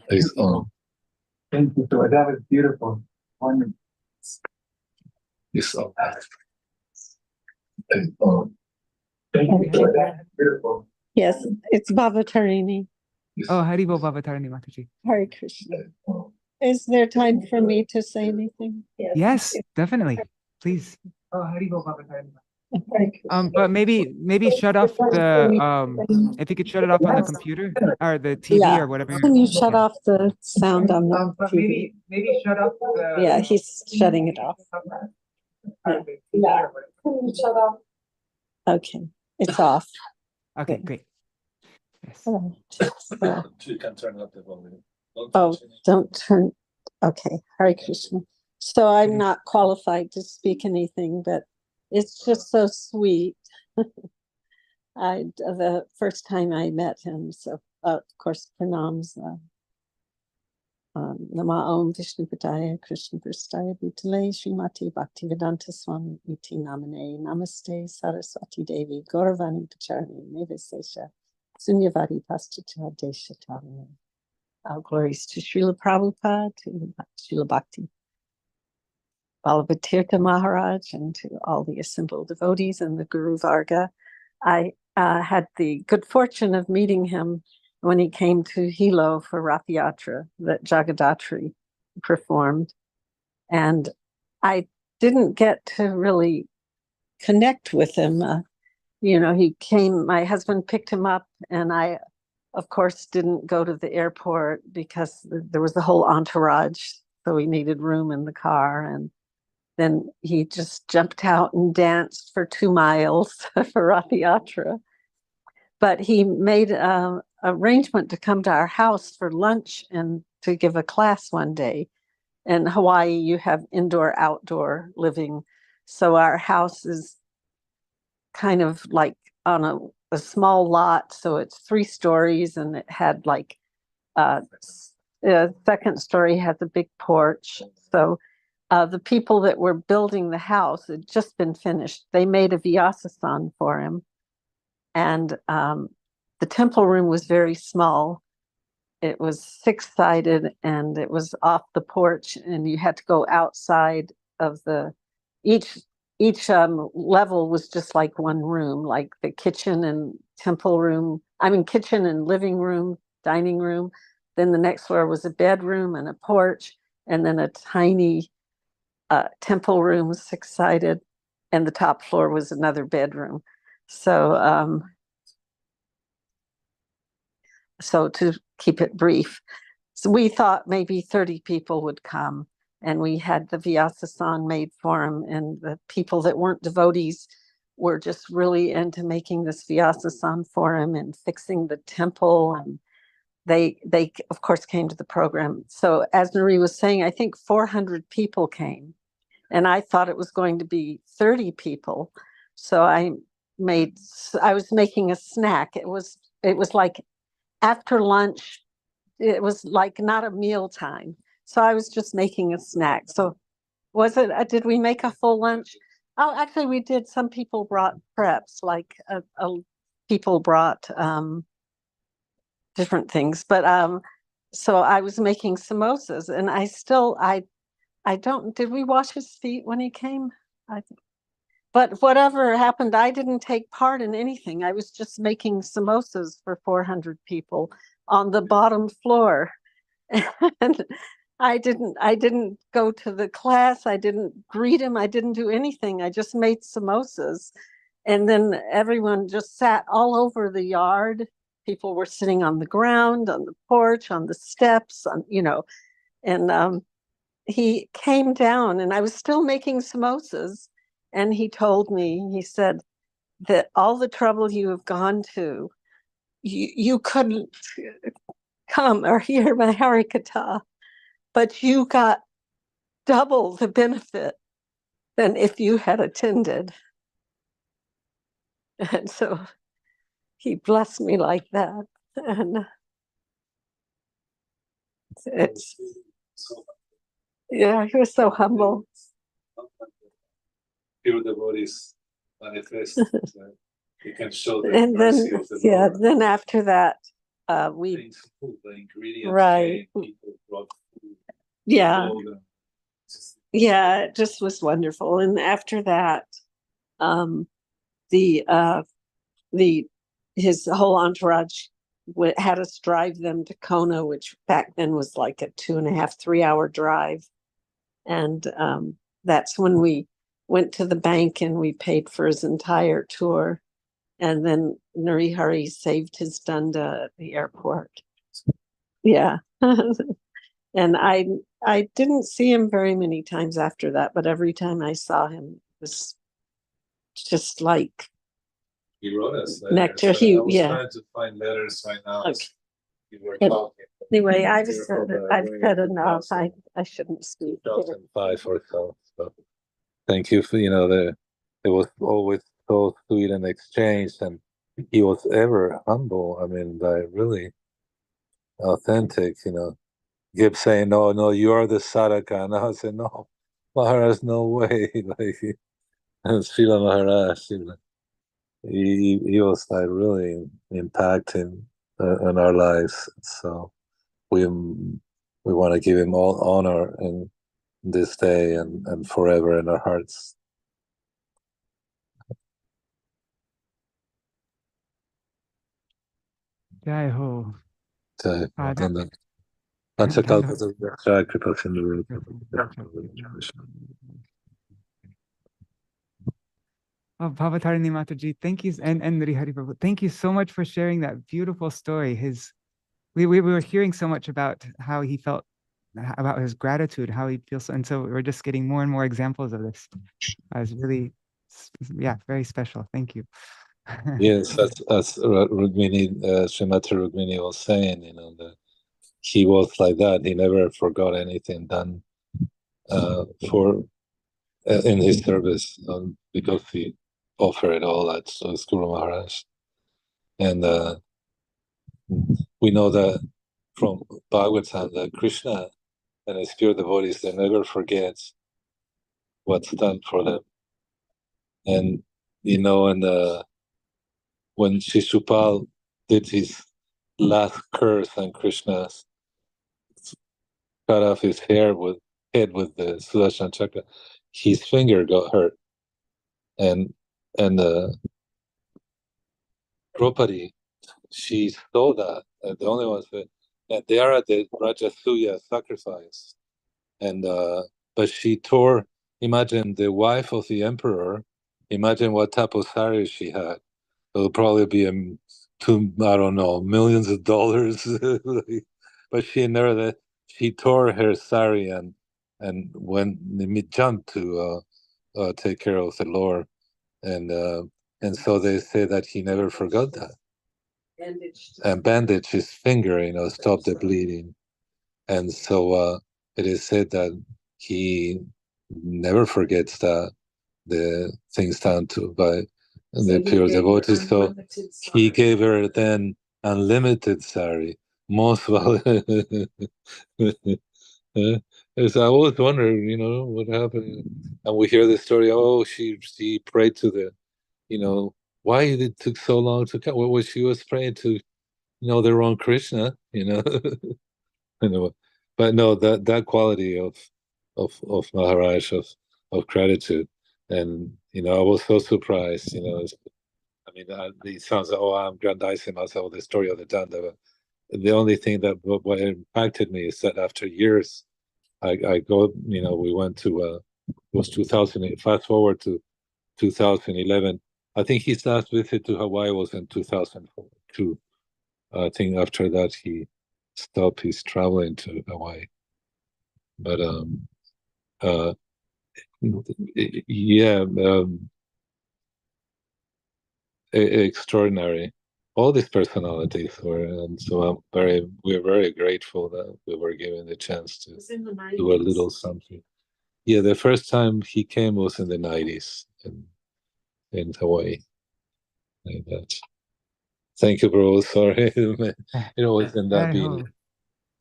Thank you so much. That was beautiful. Wonderful. Yes, Thank you so much. Beautiful. Yes, it's Bhavatarini. Oh, Haribo Bhavatarini Mataji. Hare Krishna. Is there time for me to say anything? Yes, definitely. Please. Oh, Haribo Bhavatarini. But maybe shut off the if you could shut it off on the computer or the TV or whatever. Can you shut off the sound on the But TV? maybe shut off the. Yeah, he's shutting it off. Yeah. Shut off. Okay, it's off. Okay, great. Yes. You can turn up the volume. Don't turn. Okay, Hare Krishna. So I'm not qualified to speak anything, but it's just so sweet. The first time I met him, so of course pranams. Nama Om Vishnu Padaya Krishna Prastaya Bhutale Srimati Bhaktivedanta Swami Iti Namane Namaste Saraswati Devi Gauravani Pacharani Nevasesha Sunyavadi Pastita Desha Tamane. All glories to Śrīla Prabhupada, to Śrīla Bhakti Ballabha Tīrtha Mahārāja, and to all the assembled devotees and the Guru Varga. I had the good fortune of meeting him when he came to Hilo for Rath Yatra that Jagadatri performed. And I didn't get to really connect with him. He came, my husband picked him up, and I, of course, didn't go to the airport because there was the whole entourage, so we needed room in the car. And then he just jumped out and danced for 2 miles for Rath Yatra. But he made an arrangement to come to our house for lunch and to give a class one day. In Hawaii, you have indoor-outdoor living. So our house is kind of like on a small lot. So it's 3 stories, and it had like the second story has a big porch. So the people that were building the house had just been finished. They made a Vyasa-san for him. And the temple room was very small. It was 6-sided, and it was off the porch, and you had to go outside of each level was just like one room, like the kitchen and kitchen and living room, dining room. Then the next floor was a bedroom and a porch, and then a tiny temple room, 6-sided, and the top floor was another bedroom. So to keep it brief, so we thought maybe 30 people would come, and we had the Vyasa-san made for him, and the people that weren't devotees were just really into making this Vyasa-san for him and fixing the temple. And they of course came to the program. So as Marie was saying, I think 400 people came, and I thought it was going to be 30 people. So I was making a snack. It was like after lunch. It was like not a meal time. So I was just making a snack. So did we make a full lunch? Oh, actually we did. Some people brought preps, like people brought different things. But so I was making samosas, and I don't, did we wash his feet when he came? I think. But whatever happened, I didn't take part in anything. I was just making samosas for 400 people on the bottom floor. And I didn't go to the class. I didn't greet him. I didn't do anything. I just made samosas. And then everyone just sat all over the yard. People were sitting on the ground, on the porch, on the steps, and he came down, and I was still making samosas. And he told me, he said that all the trouble you have gone to, you couldn't come or hear my Harikatha, but you got double the benefit than if you had attended. And so he blessed me like that. And yeah, he was so humble. Pure devotees manifest. You can show the And then, mercy of the Lord. then after that, we Things, food, the ingredients, Right. people brought food, yeah, all the- yeah, it just was wonderful. And after that, his whole entourage had us drive them to Kona, which back then was like a 2.5, 3 hour drive. And that's when we went to the bank and we paid for his entire tour. And then Narihari saved his danda at the airport. Yeah. And I didn't see him very many times after that, but every time I saw him, it was just like He wrote us letters. nectar. I was trying to find letters right now. Okay. You were And talking. Anyway, I've Here said, for the I've way said of enough. 2000. I shouldn't speak. 2005 or so. So thank you for, it was always so sweet and exchange, and he was ever humble. I mean, like really authentic, Gib saying, no, you are the sadhaka. And I said, no, Maharaj, no way. Like, and Śrīla Maharaj, he was like really impacting in our lives. So we want to give him all honor in this day and forever in our hearts. Jai ho. Jai. That- Oh, Bhavatarini Mataji, thank you, and Narihari Prabhu, thank you so much for sharing that beautiful story. We were hearing so much about how he felt, about his gratitude, how he feels, and so we're just getting more and more examples of this. It's really, very special. Thank you. Yes, as Rukmini, Srimati Rukmini was saying, that he was like that. He never forgot anything done in his service, because he offered it all at Guru Maharaj. And we know that from Bhagavatam that Krishna and his pure devotees, they never forget what's done for them. And when Shishupal did his last curse and Krishna cut off his head with the Sudarshan Chakra, his finger got hurt. And Draupadi, she saw that, and the only ones that they are at the Rajasuya sacrifice. And but she tore, imagine the wife of the emperor, imagine what type of saree she had. It'll probably be millions of dollars. But she tore her saree and jumped to take care of the Lord. and so they say that he never forgot that. And bandage his finger, stop the bleeding. And so it is said that he never forgets that the things done by the pure devotees. So he gave her then unlimited sari, most valuable. So I always wonder, what happened. And we hear the story. Oh, she prayed to the, why it took so long to come. Well, she was praying to, the wrong Krishna, But no, that quality of Maharaj, of gratitude, and I was so surprised. It sounds like, I'm grandizing myself with the story of the Danda, but the only thing that what impacted me is that after years, I go, we went to it was 2008. Fast forward to 2011. I think his last visit to Hawaii was in 2002. I think after that he stopped his traveling to Hawaii. But yeah, extraordinary. All these personalities were, and so we're very grateful that we were given the chance to do a little something. Yeah, the first time he came was in the 90s in Hawaii. Like that. Thank you, bro. Sorry, it's in that being.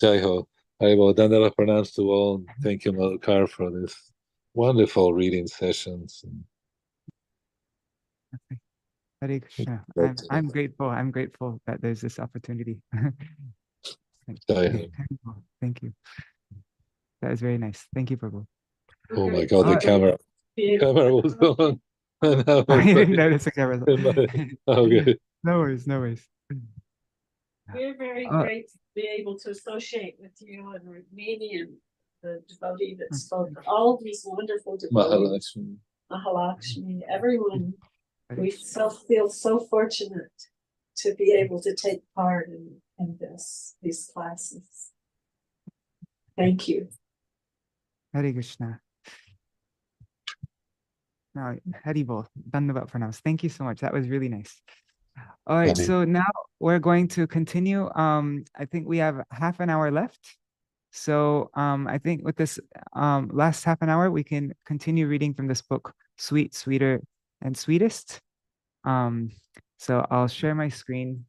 Jai Ho. Haribo, Dandala pranams to all. Thank you, Madhukar, for this wonderful reading sessions. Hare Krishna. I'm grateful. I'm grateful that there's this opportunity. Thank you. That was very nice. Thank you, Prabhu. Oh my God, the camera was on. I didn't notice the camera. Okay. No worries. We're very grateful to be able to associate with you and Rukmini and the devotee that spoke. All these wonderful devotees. Mahalakshmi, everyone. We feel so fortunate to be able to take part in these classes. Thank you. Hare Krishna. Now, Haribol, Dhanyavad pranams. Thank you so much. That was really nice. All right, so now we're going to continue. I think we have half an hour left. So I think with this last half an hour, we can continue reading from this book, Sweet, Sweeter, and Sweetest. So I'll share my screen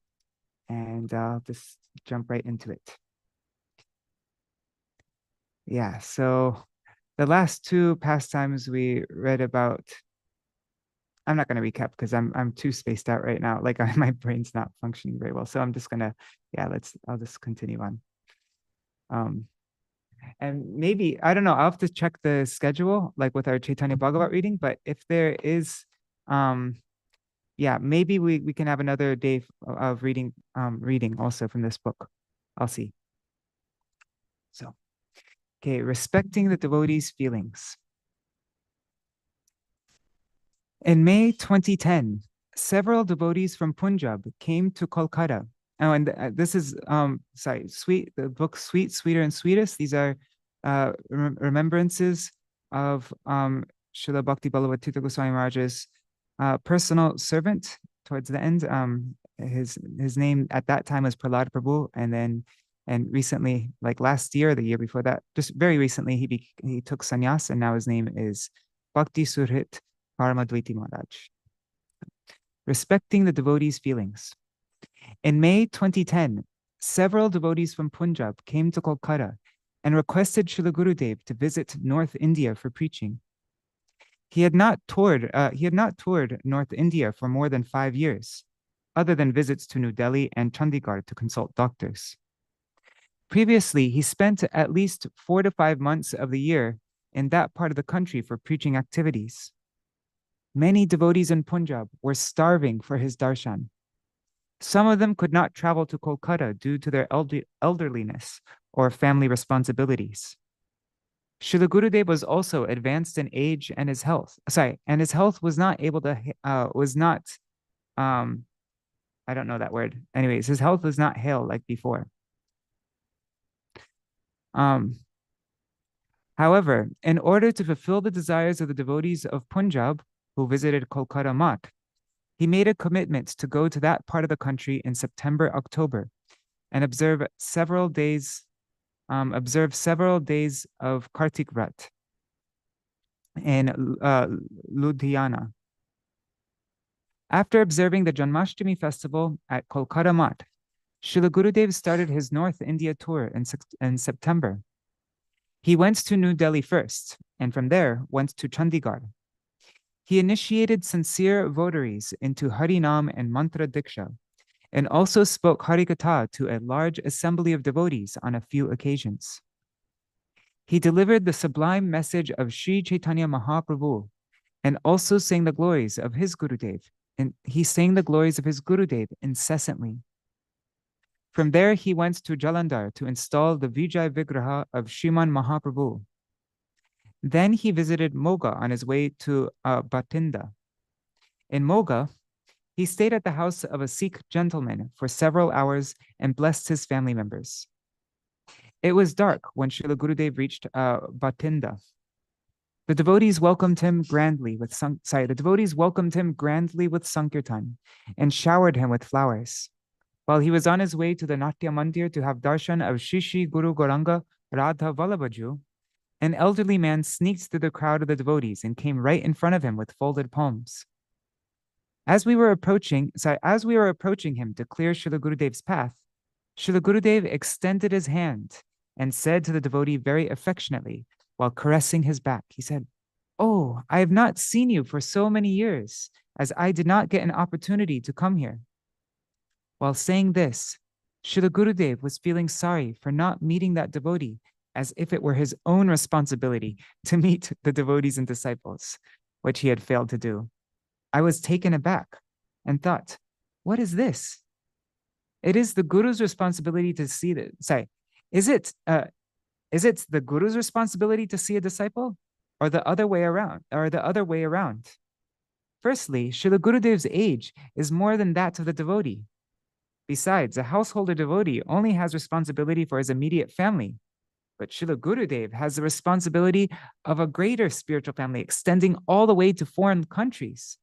and I'll just jump right into it. Yeah, so the last two pastimes we read about, I'm not going to recap because I'm too spaced out right now. Like my brain's not functioning very well. So I'm just gonna, I'll just continue on. And maybe, I don't know, I'll have to check the schedule, like with our Chaitanya Bhagavat reading, but if there is, maybe we can have another day of reading also from this book. I'll see. So, okay, respecting the devotees' feelings. In May 2010, several devotees from Punjab came to Kolkata. Oh, and this is, the book Sweet, Sweeter, and Sweetest. These are remembrances of Śrīla Bhakti Ballabha Tīrtha Gosvāmī Mahārāja's personal servant towards the end. His name at that time was Prahlad Prabhu, and recently, like last year, the year before that, just very recently, he took sannyas, and now his name is Bhakti Suhṛt Paramadvati Mahārāja. Respecting the devotees' feelings. In May 2010, several devotees from Punjab came to Kolkata and requested Srila Gurudev to visit North India for preaching. He had not toured North India for more than 5 years, other than visits to New Delhi and Chandigarh to consult doctors. Previously, he spent at least 4 to 5 months of the year in that part of the country for preaching activities. Many devotees in Punjab were starving for his darshan. Some of them could not travel to Kolkata due to their elderliness or family responsibilities. Srila Gurudev was also advanced in age and his health. His health was not able to, I don't know that word. Anyways, his health was not hale like before. However, in order to fulfill the desires of the devotees of Punjab, who visited Kolkata Math, he made a commitment to go to that part of the country in September, October, and observe several days of Kartik Vrat in Ludhiana. After observing the Janmashtami festival at Kolkata Math, Srila Gurudev started his North India tour in September. He went to New Delhi first, and from there went to Chandigarh. He initiated sincere votaries into Harinam and Mantra Diksha, and also spoke Harikatha to a large assembly of devotees on a few occasions. He delivered the sublime message of Sri Chaitanya Mahaprabhu, and also sang the glories of his Gurudev, and he sang the glories of his Gurudev incessantly. From there, he went to Jalandhar to install the Vijay Vigraha of Shriman Mahaprabhu. Then he visited Moga on his way to Bathinda. In Moga, he stayed at the house of a Sikh gentleman for several hours and blessed his family members. It was dark when Srila Gurudev reached Bathinda. The devotees welcomed him grandly with Sankirtan and showered him with flowers. While he was on his way to the Natya Mandir to have darshan of Shishi Guru Gauranga Radha Vallabhaju, an elderly man sneaked through the crowd of the devotees and came right in front of him with folded palms. As we were approaching him to clear Srila Gurudev's path, Srila Gurudev extended his hand and said to the devotee very affectionately, while caressing his back, he said, "Oh, I have not seen you for so many years, as I did not get an opportunity to come here." While saying this, Srila Gurudev was feeling sorry for not meeting that devotee, as if it were his own responsibility to meet the devotees and disciples, which he had failed to do. I was taken aback and thought, what is this? It is the Guru's responsibility to see the, is it the Guru's responsibility to see a disciple, or the other way around? Firstly, Srila Gurudev's age is more than that of the devotee. Besides, a householder devotee only has responsibility for his immediate family, but Srila Gurudev has the responsibility of a greater spiritual family extending all the way to foreign countries.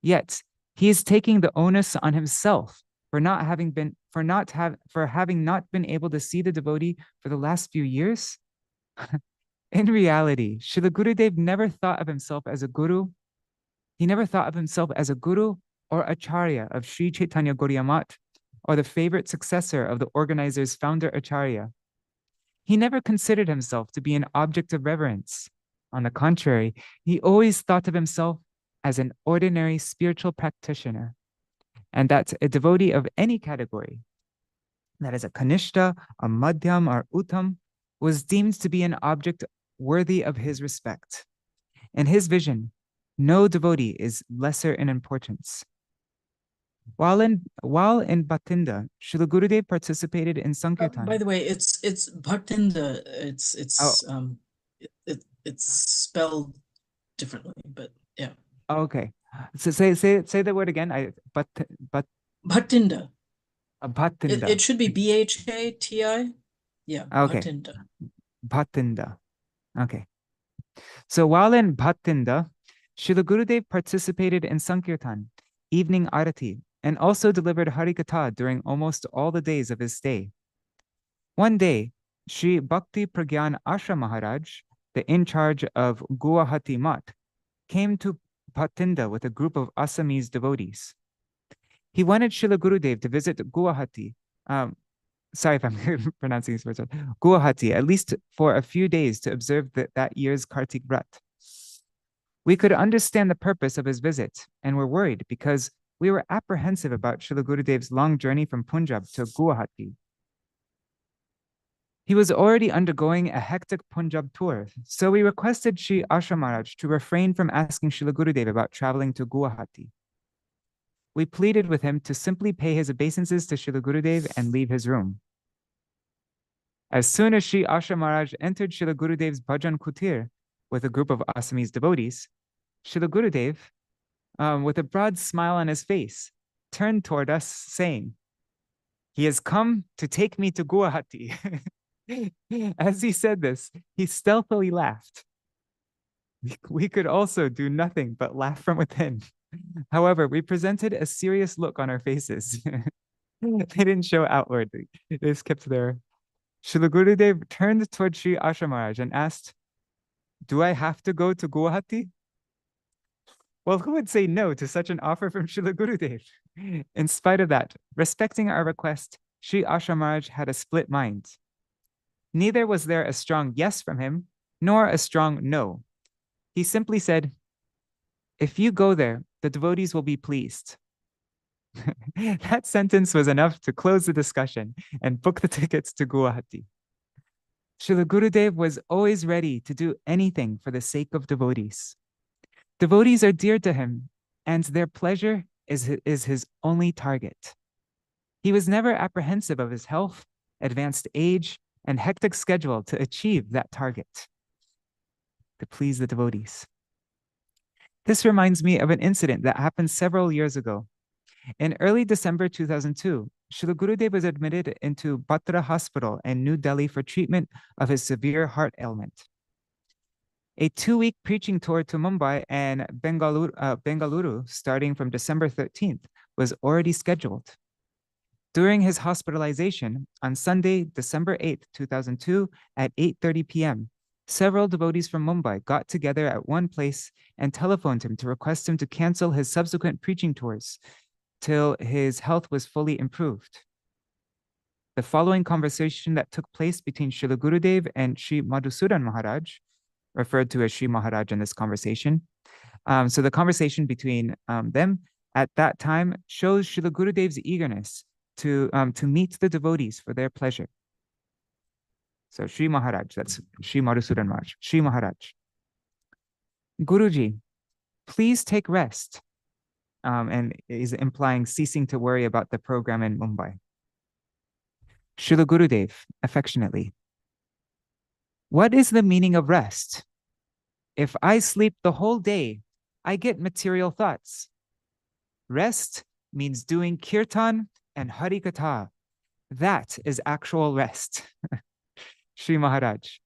Yet, he is taking the onus on himself for having not been able to see the devotee for the last few years. In reality, Srila Gurudev never thought of himself as a guru. He never thought of himself as a guru or acharya of Sri Chaitanya Gauriya Math, or the favorite successor of the organizer's founder acharya. He never considered himself to be an object of reverence. On the contrary, he always thought of himself as an ordinary spiritual practitioner, and that a devotee of any category, that is a kanishta, a madhyam, or uttam, was deemed to be an object worthy of his respect. In his vision, no devotee is lesser in importance. While in Bathinda, Srila Gurudev participated in Sankirtan. By the way, it's Bhattinda. It's spelled differently, but yeah. Okay, so say the word again. Bhattinda. Bhattinda. It should be Bhati. Yeah. Okay. Bhattinda. Bhattinda. Okay. So while in Bhattinda, Srila Gurudev participated in Sankirtan, evening arati, and also delivered Harikatha during almost all the days of his stay. One day, Sri Bhakti Pragyan Ashram Maharaj, the in charge of Guwahati Math, came to Bhattinda with a group of Assamese devotees. He wanted Srila Gurudev to visit Guwahati, sorry if I'm pronouncing these words wrong, Guwahati, at least for a few days to observe that year's Kartik Vrat. We could understand the purpose of his visit and were worried because we were apprehensive about Srila Gurudev's long journey from Punjab to Guwahati. He was already undergoing a hectic Punjab tour, so we requested Sri Ashram Maharaj to refrain from asking Srila Gurudev about traveling to Guwahati. We pleaded with him to simply pay his obeisances to Srila Gurudev and leave his room. As soon as Sri Ashram Maharaj entered Srila Gurudev's Bhajan Kutir with a group of Assamese devotees, Srila Gurudev, with a broad smile on his face, turned toward us saying, "He has come to take me to Guwahati." As he said this, he stealthily laughed. We could also do nothing but laugh from within. However, we presented a serious look on our faces. They didn't show outwardly. They just kept their... Srila Gurudev turned toward Sri Asha Maharaj and asked, "Do I have to go to Guwahati?" Well, who would say no to such an offer from Srila Gurudev? In spite of that, respecting our request, Sri Asha Maharaj had a split mind. Neither was there a strong yes from him, nor a strong no. He simply said, "If you go there, the devotees will be pleased." That sentence was enough to close the discussion and book the tickets to Guwahati. Srila Gurudev was always ready to do anything for the sake of devotees. Devotees are dear to him, and their pleasure is his only target. He was never apprehensive of his health, advanced age, and hectic schedule to achieve that target, to please the devotees. This reminds me of an incident that happened several years ago. In early December 2002, Srila Gurudev was admitted into Batra Hospital in New Delhi for treatment of his severe heart ailment. A 2-week preaching tour to Mumbai and Bengaluru, starting from December 13th, was already scheduled. During his hospitalization on Sunday, December 8th, 2002, at 8:30 p.m., several devotees from Mumbai got together at one place and telephoned him to request him to cancel his subsequent preaching tours till his health was fully improved. The following conversation that took place between Srila Gurudev and Sri Madhusudan Maharaj, referred to as Sri Maharaj in this conversation. So the conversation between them at that time shows Srila Gurudev's eagerness to meet the devotees for their pleasure. So Sri Maharaj, that's Sri Madhusudan Maharaj. Sri Maharaj, "Guruji, please take rest." And is implying ceasing to worry about the program in Mumbai. Srila Gurudev, affectionately, "What is the meaning of rest? If I sleep the whole day, I get material thoughts. Rest means doing kirtan and harikatha. That is actual rest." Sri Maharaj,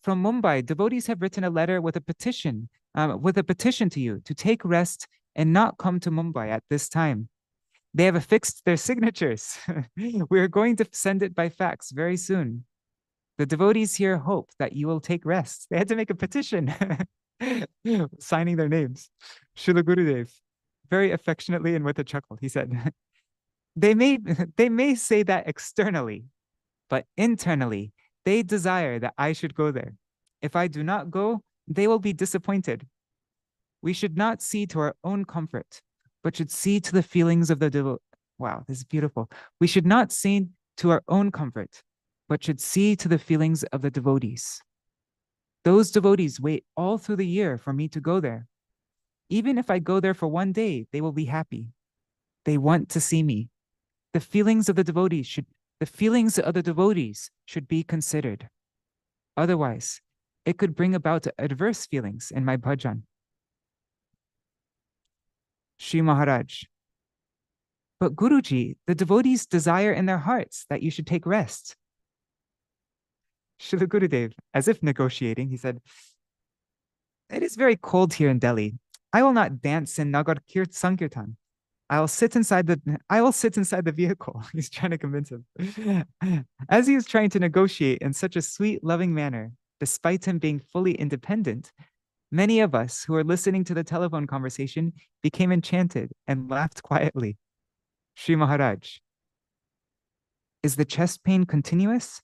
"From Mumbai, devotees have written a letter with a petition to you to take rest and not come to Mumbai at this time. They have affixed their signatures. We are going to send it by fax very soon. The devotees here hope that you will take rest." They had to make a petition, signing their names. Srila Gurudev, very affectionately and with a chuckle, he said, they may say that externally, but internally, they desire that I should go there. If I do not go, they will be disappointed. We should not see to our own comfort, but should see to the feelings of the devotees. Wow, this is beautiful. We should not see to our own comfort, but should see to the feelings of the devotees. Those devotees wait all through the year for me to go there. Even if I go there for one day, they will be happy. They want to see me. The feelings of the devotees should be considered. Otherwise, it could bring about adverse feelings in my bhajan. Sri Maharaj, "But Guruji, the devotees desire in their hearts that you should take rest." Srila Gurudev, as if negotiating, he said, "It is very cold here in Delhi. I will not dance in Nagar Sankirtan. I will sit inside the vehicle." He's trying to convince him. As he was trying to negotiate in such a sweet, loving manner, despite him being fully independent, many of us who were listening to the telephone conversation became enchanted and laughed quietly. Sri Maharaj, "Is the chest pain continuous?"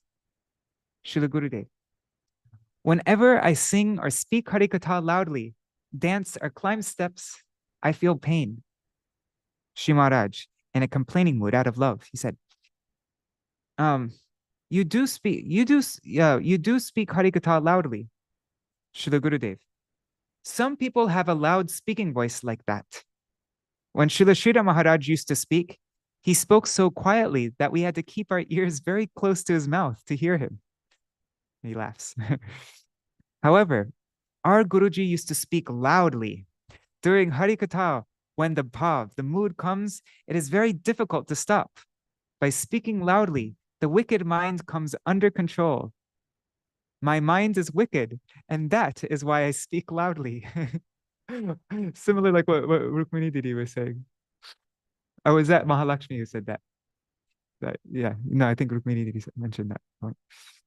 Srila Gurudev, "Whenever I sing or speak Harikatha loudly, dance or climb steps, I feel pain." Sri Maharaj, in a complaining mood out of love, he said, you do speak Harikatha loudly." Srila Gurudev, "Some people have a loud speaking voice like that. When Srila Śrīla Maharaj used to speak, he spoke so quietly that we had to keep our ears very close to his mouth to hear him." He laughs. "However, our Guruji used to speak loudly. During Harikatha, when the bhav, the mood comes, it is very difficult to stop. By speaking loudly, the wicked mind comes under control. My mind is wicked, and that is why I speak loudly. Similar like what Rukmini Didi was saying. Or was that Mahalakshmi who said that? Yeah, no, I think Rukmini Didi mentioned that point.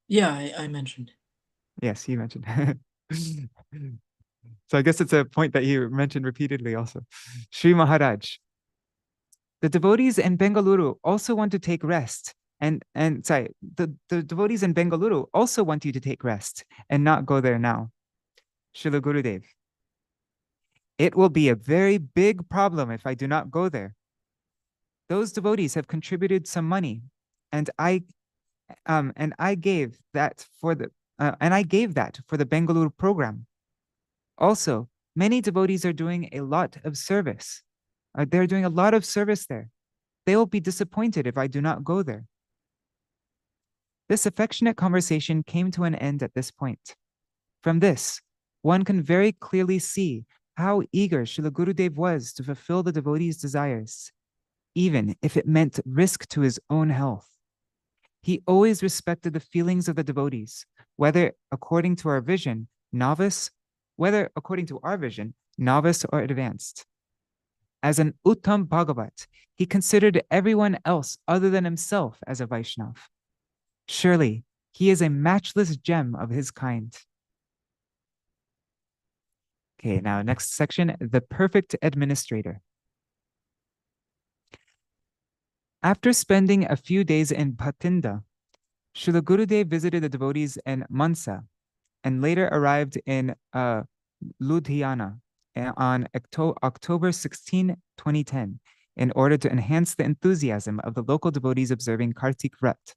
Yeah, I mentioned. Yes, he mentioned. So I guess it's a point that he mentioned repeatedly also. Sri Maharaj. The devotees in Bengaluru also want to take rest. The devotees in Bengaluru also want you to take rest and not go there now. Srila Gurudev. It will be a very big problem if I do not go there. Those devotees have contributed some money, and I gave that for the Bengaluru program. Also, many devotees are doing a lot of service. They're doing a lot of service there. They will be disappointed if I do not go there. This affectionate conversation came to an end at this point. From this, one can very clearly see how eager Srila Gurudev was to fulfill the devotees' desires, even if it meant risk to his own health. He always respected the feelings of the devotees, whether according to our vision, novice or advanced. As an Uttam Bhagavat, he considered everyone else other than himself as a Vaishnav. Surely, he is a matchless gem of his kind. Okay, now next section, the perfect administrator. After spending a few days in Bhatinda, Srila Gurudev visited the devotees in Mansa and later arrived in Ludhiana on October 16, 2010, in order to enhance the enthusiasm of the local devotees observing Kartik Vrat.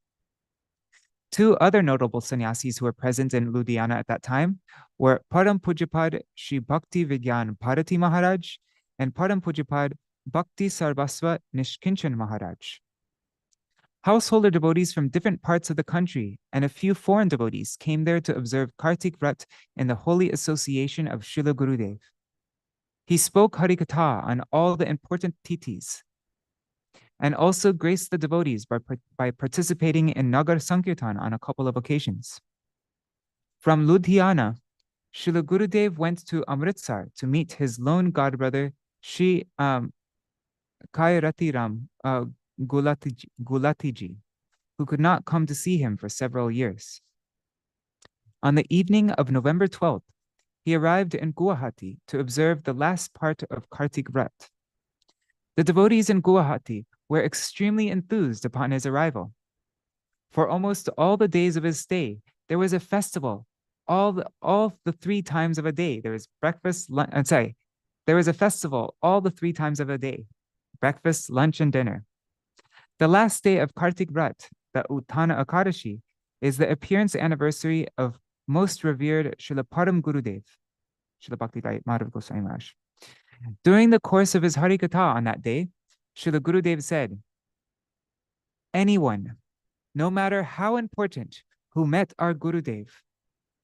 Two other notable sannyasis who were present in Ludhiana at that time were Param Pujapad Sri Bhakti Vigyan Bharati Maharaj and Param Pujapad Bhakti Sarvasva Nishkinchan Maharaj. Householder devotees from different parts of the country and a few foreign devotees came there to observe Kartik Vrat in the holy association of Srila Gurudev. He spoke Harikatha on all the important titis and also graced the devotees by participating in Nagar Sankirtan on a couple of occasions. From Ludhiana, Srila Gurudev went to Amritsar to meet his lone godbrother, Sri Kairatiram Gulatiji, who could not come to see him for several years. On the evening of November 12th, he arrived in Guwahati to observe the last part of Kartik Vrat. The devotees in Guwahati were extremely enthused upon his arrival. For almost all the days of his stay, there was a festival. All the 3 times of a day. There was breakfast, there was a festival all the 3 times of a day. Breakfast, lunch, and dinner. The last day of Kartik Vrat, the Uttana Akadashi, is the appearance anniversary of most revered Srila Param Gurudev, Śrīla Bhakti Ballabha Gosvāmī Mahārāja. During the course of his Harikatha on that day, Srila Gurudev said, anyone, no matter how important, who met our Gurudev,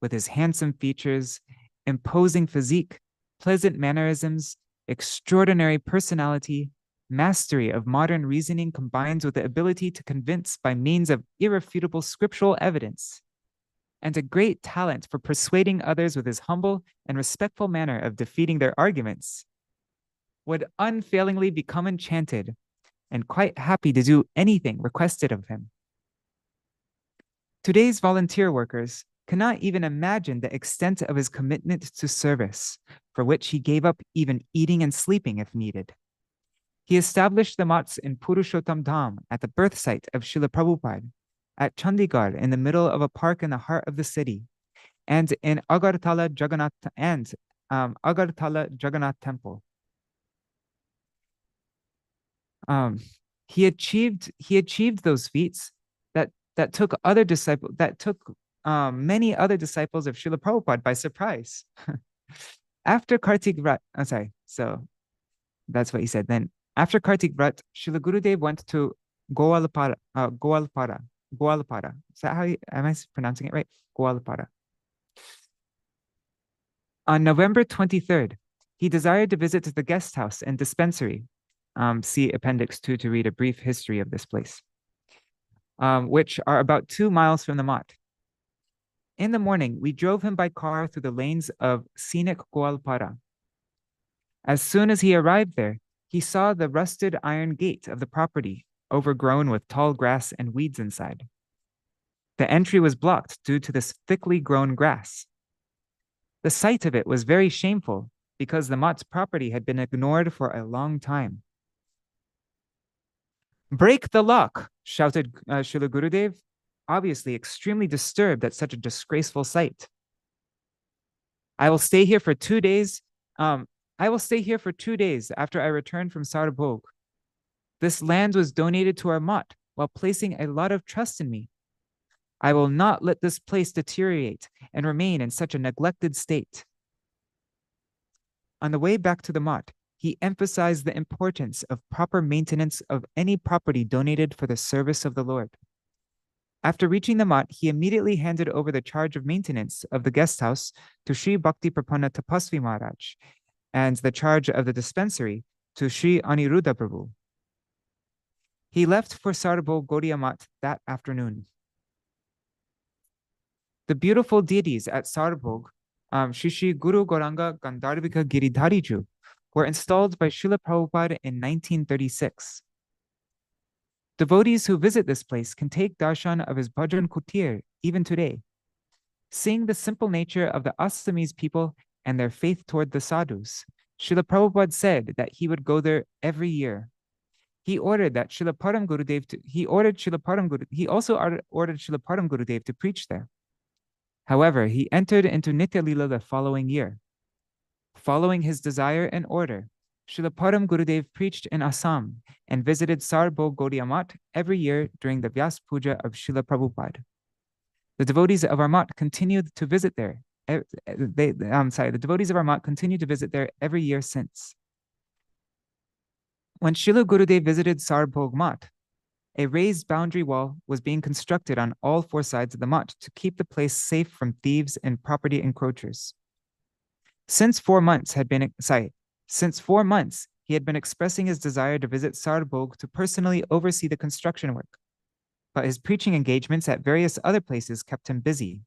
with his handsome features, imposing physique, pleasant mannerisms, extraordinary personality, mastery of modern reasoning combined with the ability to convince by means of irrefutable scriptural evidence, and a great talent for persuading others with his humble and respectful manner of defeating their arguments, would unfailingly become enchanted and quite happy to do anything requested of him. Today's volunteer workers cannot even imagine the extent of his commitment to service, for which he gave up even eating and sleeping if needed. He established the mats in Purushottam Dham at the birth site of Srila Prabhupada, at Chandigarh in the middle of a park in the heart of the city, and in Agartala Jagannath Temple. He achieved those feats that took many other disciples of Srila Prabhupada by surprise. After Kartik Vrat, so that's what he said. Then after Kartik Vrat, Srila Gurudev went to Goalpara. Is that how am I pronouncing it right? Goalpara. On November 23rd, he desired to visit the guest house and dispensary. See Appendix 2 to read a brief history of this place, which are about 2 miles from the Mat. In the morning, we drove him by car through the lanes of scenic Goalpara. As soon as he arrived there, he saw the rusted iron gate of the property, overgrown with tall grass and weeds inside. The entry was blocked due to this thickly grown grass. The sight of it was very shameful because the Math's property had been ignored for a long time. "Break the lock," shouted Śrīla Gurudev, obviously extremely disturbed at such a disgraceful sight. I will stay here for 2 days. After I return from Sarabhog. This land was donated to our Math while placing a lot of trust in me. I will not let this place deteriorate and remain in such a neglected state. On the way back to the Math, he emphasized the importance of proper maintenance of any property donated for the service of the Lord. After reaching the Math, he immediately handed over the charge of maintenance of the guest house to Sri Bhakti Prapanna Tapasvi Maharaj and the charge of the dispensary to Sri Aniruddha Prabhu. He left for Sarabhog Gaudiya Math that afternoon. The beautiful deities at Sarabhog, Shri Shri Guru Gauranga Gandharvika Giridhariju, were installed by Srila Prabhupada in 1936. Devotees who visit this place can take darshan of his bhajan kutir even today. Seeing the simple nature of the Assamese people and their faith toward the sadhus, Srila Prabhupada said that he would go there every year. He ordered that Srila Param Gurudev he also ordered Srila Param Gurudev to preach there. However, he entered into Nitya Lila the following year. Following his desire and order, Srila Param Gurudev preached in Assam and visited Sarabhog Gaudiya Math every year during the Vyāsa-pūjā of Srila Prabhupada. The devotees of our Math continued to visit there. The devotees of our Math continue to visit there every year since. When Srila Gurudev visited Sarabhog Math, a raised boundary wall was being constructed on all 4 sides of the Math to keep the place safe from thieves and property encroachers. Since 4 months, he had been expressing his desire to visit Sarabhog to personally oversee the construction work, but his preaching engagements at various other places kept him busy.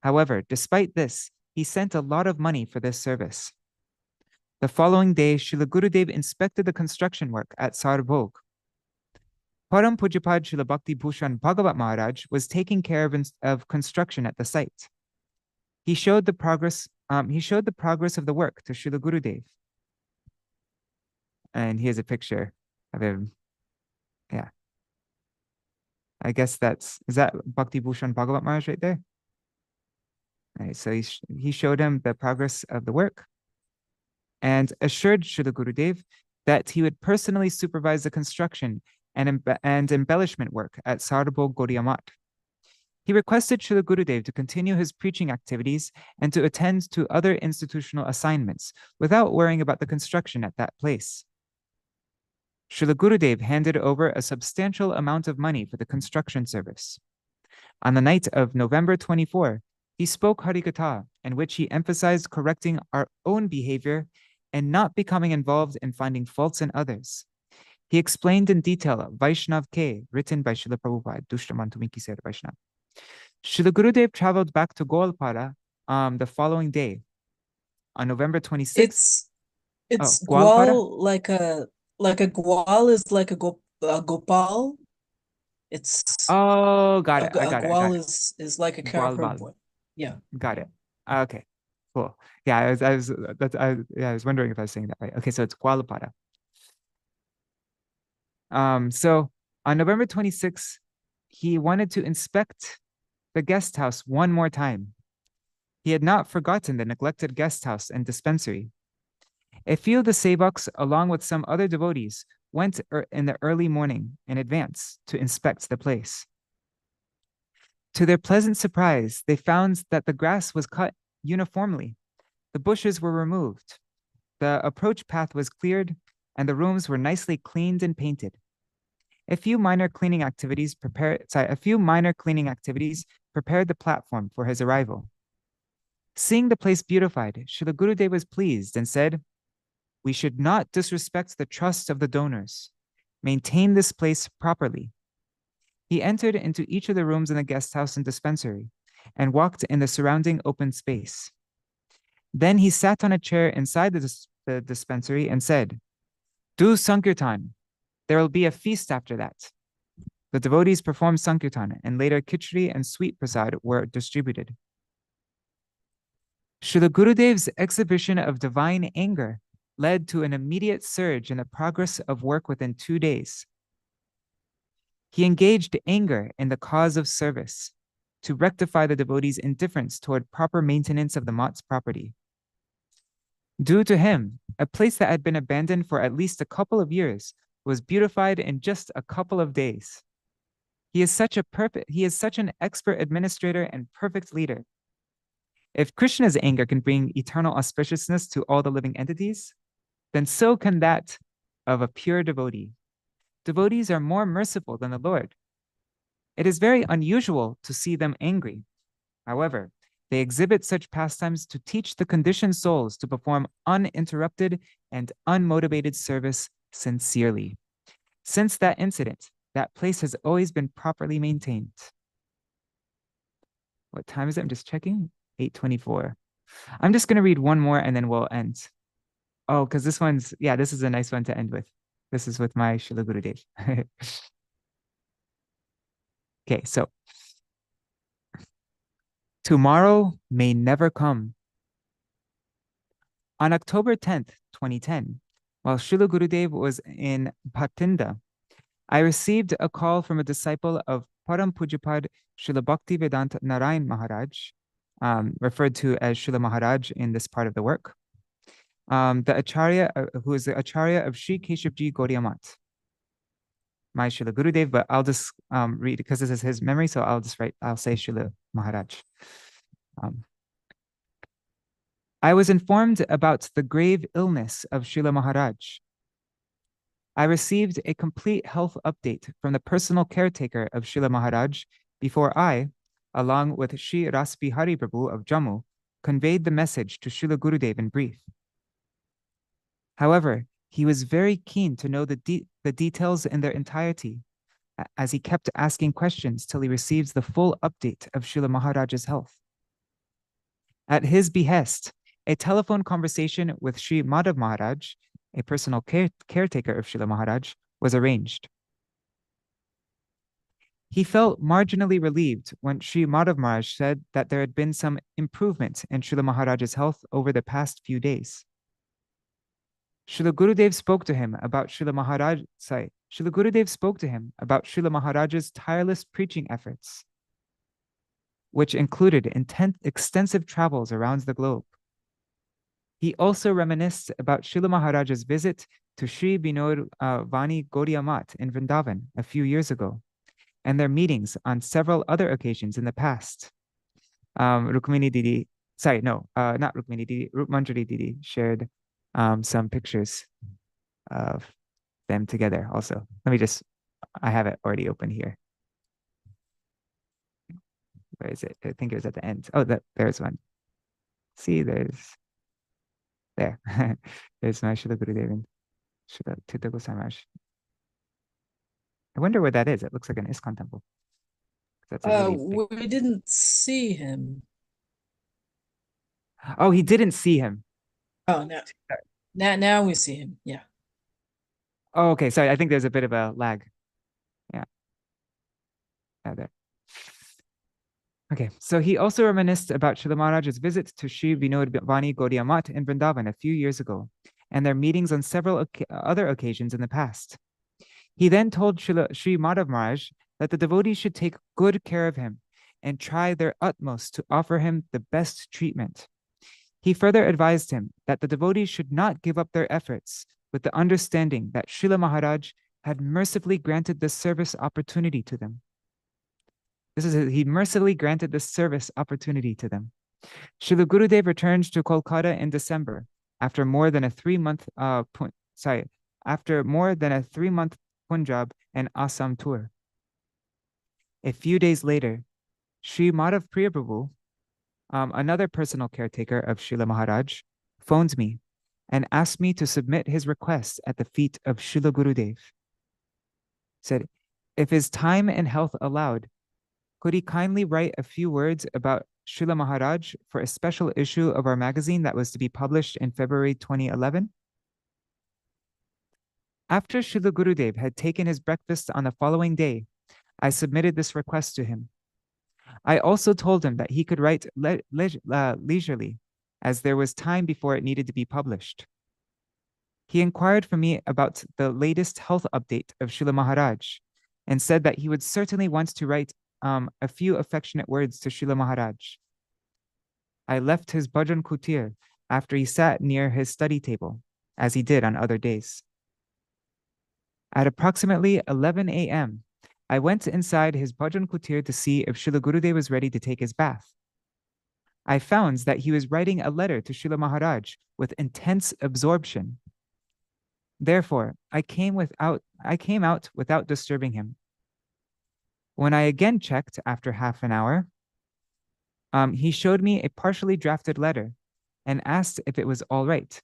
However, despite this, he sent a lot of money for this service. The following day, Srila Gurudev inspected the construction work at Sarabhog. Param Pujapad Śrīla Bhakti Bhushan Bhagavat Maharaj was taking care of construction at the site. He showed the progress of the work to Srila Gurudev. And here's a picture of him. Yeah. I guess is that Bhakti Bhushan Bhagavat Maharaj right there? All right, so he showed him the progress of the work and assured Srila Gurudev that he would personally supervise the construction and embellishment work at Sarabhog Gaudiya Math. He requested Srila Gurudev to continue his preaching activities and to attend to other institutional assignments without worrying about the construction at that place. Srila Gurudev handed over a substantial amount of money for the construction service. On the night of November 24, he spoke Harikatha, in which he emphasized correcting our own behavior and not becoming involved in finding faults in others. He explained in detail Vaishnav K, written by Srila Prabhupada, Dushramantumiki said Vaishnav. Srila Gurudev traveled back to Goalpara the following day. On November 26th. It's Goalpara? Gwal, like a Gwal is like a Gopal. It's Oh, got it. I a got it. Gwal is like a character Gwal. boy. Yeah. Got it. Okay, cool. Yeah, I was wondering if I was saying that right. Okay, so it's Goalpara. So on November 26th, he wanted to inspect the guest house one more time. He had not forgotten the neglected guest house and dispensary. A few of the sevaks, along with some other devotees, went in the early morning in advance to inspect the place. To their pleasant surprise, they found that the grass was cut uniformly. The bushes were removed. The approach path was cleared, and the rooms were nicely cleaned and painted. A few minor cleaning activities prepared the platform for his arrival. Seeing the place beautified, Srila Gurudev was pleased and said, "We should not disrespect the trust of the donors. Maintain this place properly." He entered into each of the rooms in the guest house and dispensary and walked in the surrounding open space. Then he sat on a chair inside the dispensary and said, "Do Sankirtan. There will be a feast after that." The devotees performed Sankirtan, and later khichdi and sweet prasad were distributed. Srila Gurudev's exhibition of divine anger led to an immediate surge in the progress of work within 2 days. He engaged anger in the cause of service to rectify the devotees' indifference toward proper maintenance of the mott's property. Due to him, a place that had been abandoned for at least a couple of years was beautified in just a couple of days. He is such an expert administrator and perfect leader. If Krishna's anger can bring eternal auspiciousness to all the living entities, then so can that of a pure devotee. Devotees are more merciful than the Lord. It is very unusual to see them angry. However, they exhibit such pastimes to teach the conditioned souls to perform uninterrupted and unmotivated service sincerely. Since that incident, that place has always been properly maintained. What time is it? I'm just checking. 8:24. I'm just going to read one more and then we'll end. Oh, because this is a nice one to end with. This is with my Srila Gurudev. Okay, so tomorrow may never come. On October 10th, 2010, while Srila Gurudev was in Bhatinda, I received a call from a disciple of Param Pujapad Śrīla Bhakti Vedanta Narayan Mahārāja, referred to as Śrīla Mahārāja in this part of the work, the Acharya, who is the Acharya of Sri Keshavji Gaudiya Math, my Srila Gurudev, but I'll just read, because this is his memory, so I'll say Śrīla Mahārāja. I was informed about the grave illness of Śrīla Mahārāja. I received a complete health update from the personal caretaker of Śrīla Mahārāja before I, along with Shri Rasbihari Prabhu of Jammu, conveyed the message to Srila Gurudev in brief. However, he was very keen to know the details in their entirety, as he kept asking questions till he receives the full update of Śrīla Mahārāja's health. At his behest, a telephone conversation with Shri Madhav Maharaj, a personal caretaker of Śrīla Mahārāja, was arranged. He felt marginally relieved when Shri Madhav Maharaj said that there had been some improvement in Śrīla Mahārāja's health over the past few days. Srila Gurudev spoke to him about Srila Mahārāja's tireless preaching efforts, which included extensive travels around the globe. He also reminisced about Srila Mahārāja's visit to Sri Vinod Vani Gaudiya Math in Vrindavan a few years ago, and their meetings on several other occasions in the past. Rukmini Didi, not Rukmini Didi, Rupmanjari Didi shared some pictures of them together also. I have it already open here. Where is it? I think it was at the end. Oh, there's one. See, there's my Srila Gurudev and Srila Tīrtha Gosvāmī Mahārāja. I wonder where that is. It looks like an ISKCON temple. That's we didn't see him. Oh, he didn't see him. Oh, no. Now we see him. Yeah. Oh, okay. Sorry, I think there's a bit of a lag. Yeah. There. Okay, so he also reminisced about Srila Mahārāja's visit to Sri Vinod Vani Gaudiya Math in Vrindavan a few years ago, and their meetings on several other occasions in the past. He then told Sri Madhav Maharaj that the devotees should take good care of him and try their utmost to offer him the best treatment. He further advised him that the devotees should not give up their efforts, with the understanding that Srila Mahārāja had mercifully granted this service opportunity to them. He mercifully granted this service opportunity to them. Srila Gurudev returned to Kolkata in December after more than a 3-month Punjab and Assam tour. A few days later, Sri Madhav Priya Prabhu, another personal caretaker of Srila Mahārāja, phoned me and asked me to submit his request at the feet of Srila Gurudev. Said, if his time and health allowed, Could he kindly write a few words about Śrīla Mahārāja for a special issue of our magazine that was to be published in February 2011? After Śrīla Gurudev had taken his breakfast on the following day, I submitted this request to him. I also told him that he could write leisurely, as there was time before it needed to be published. He inquired from me about the latest health update of Śrīla Mahārāja and said that he would certainly want to write a few affectionate words to Śrīla Mahārāja. I left his bhajan kutir after he sat near his study table, as he did on other days. At approximately 11 a.m., I went inside his bhajan kutir to see if Śrīla Gurudev was ready to take his bath. I found that he was writing a letter to Śrīla Mahārāja with intense absorption. Therefore, I came out without disturbing him. When I again checked after half an hour, he showed me a partially drafted letter and asked if it was all right.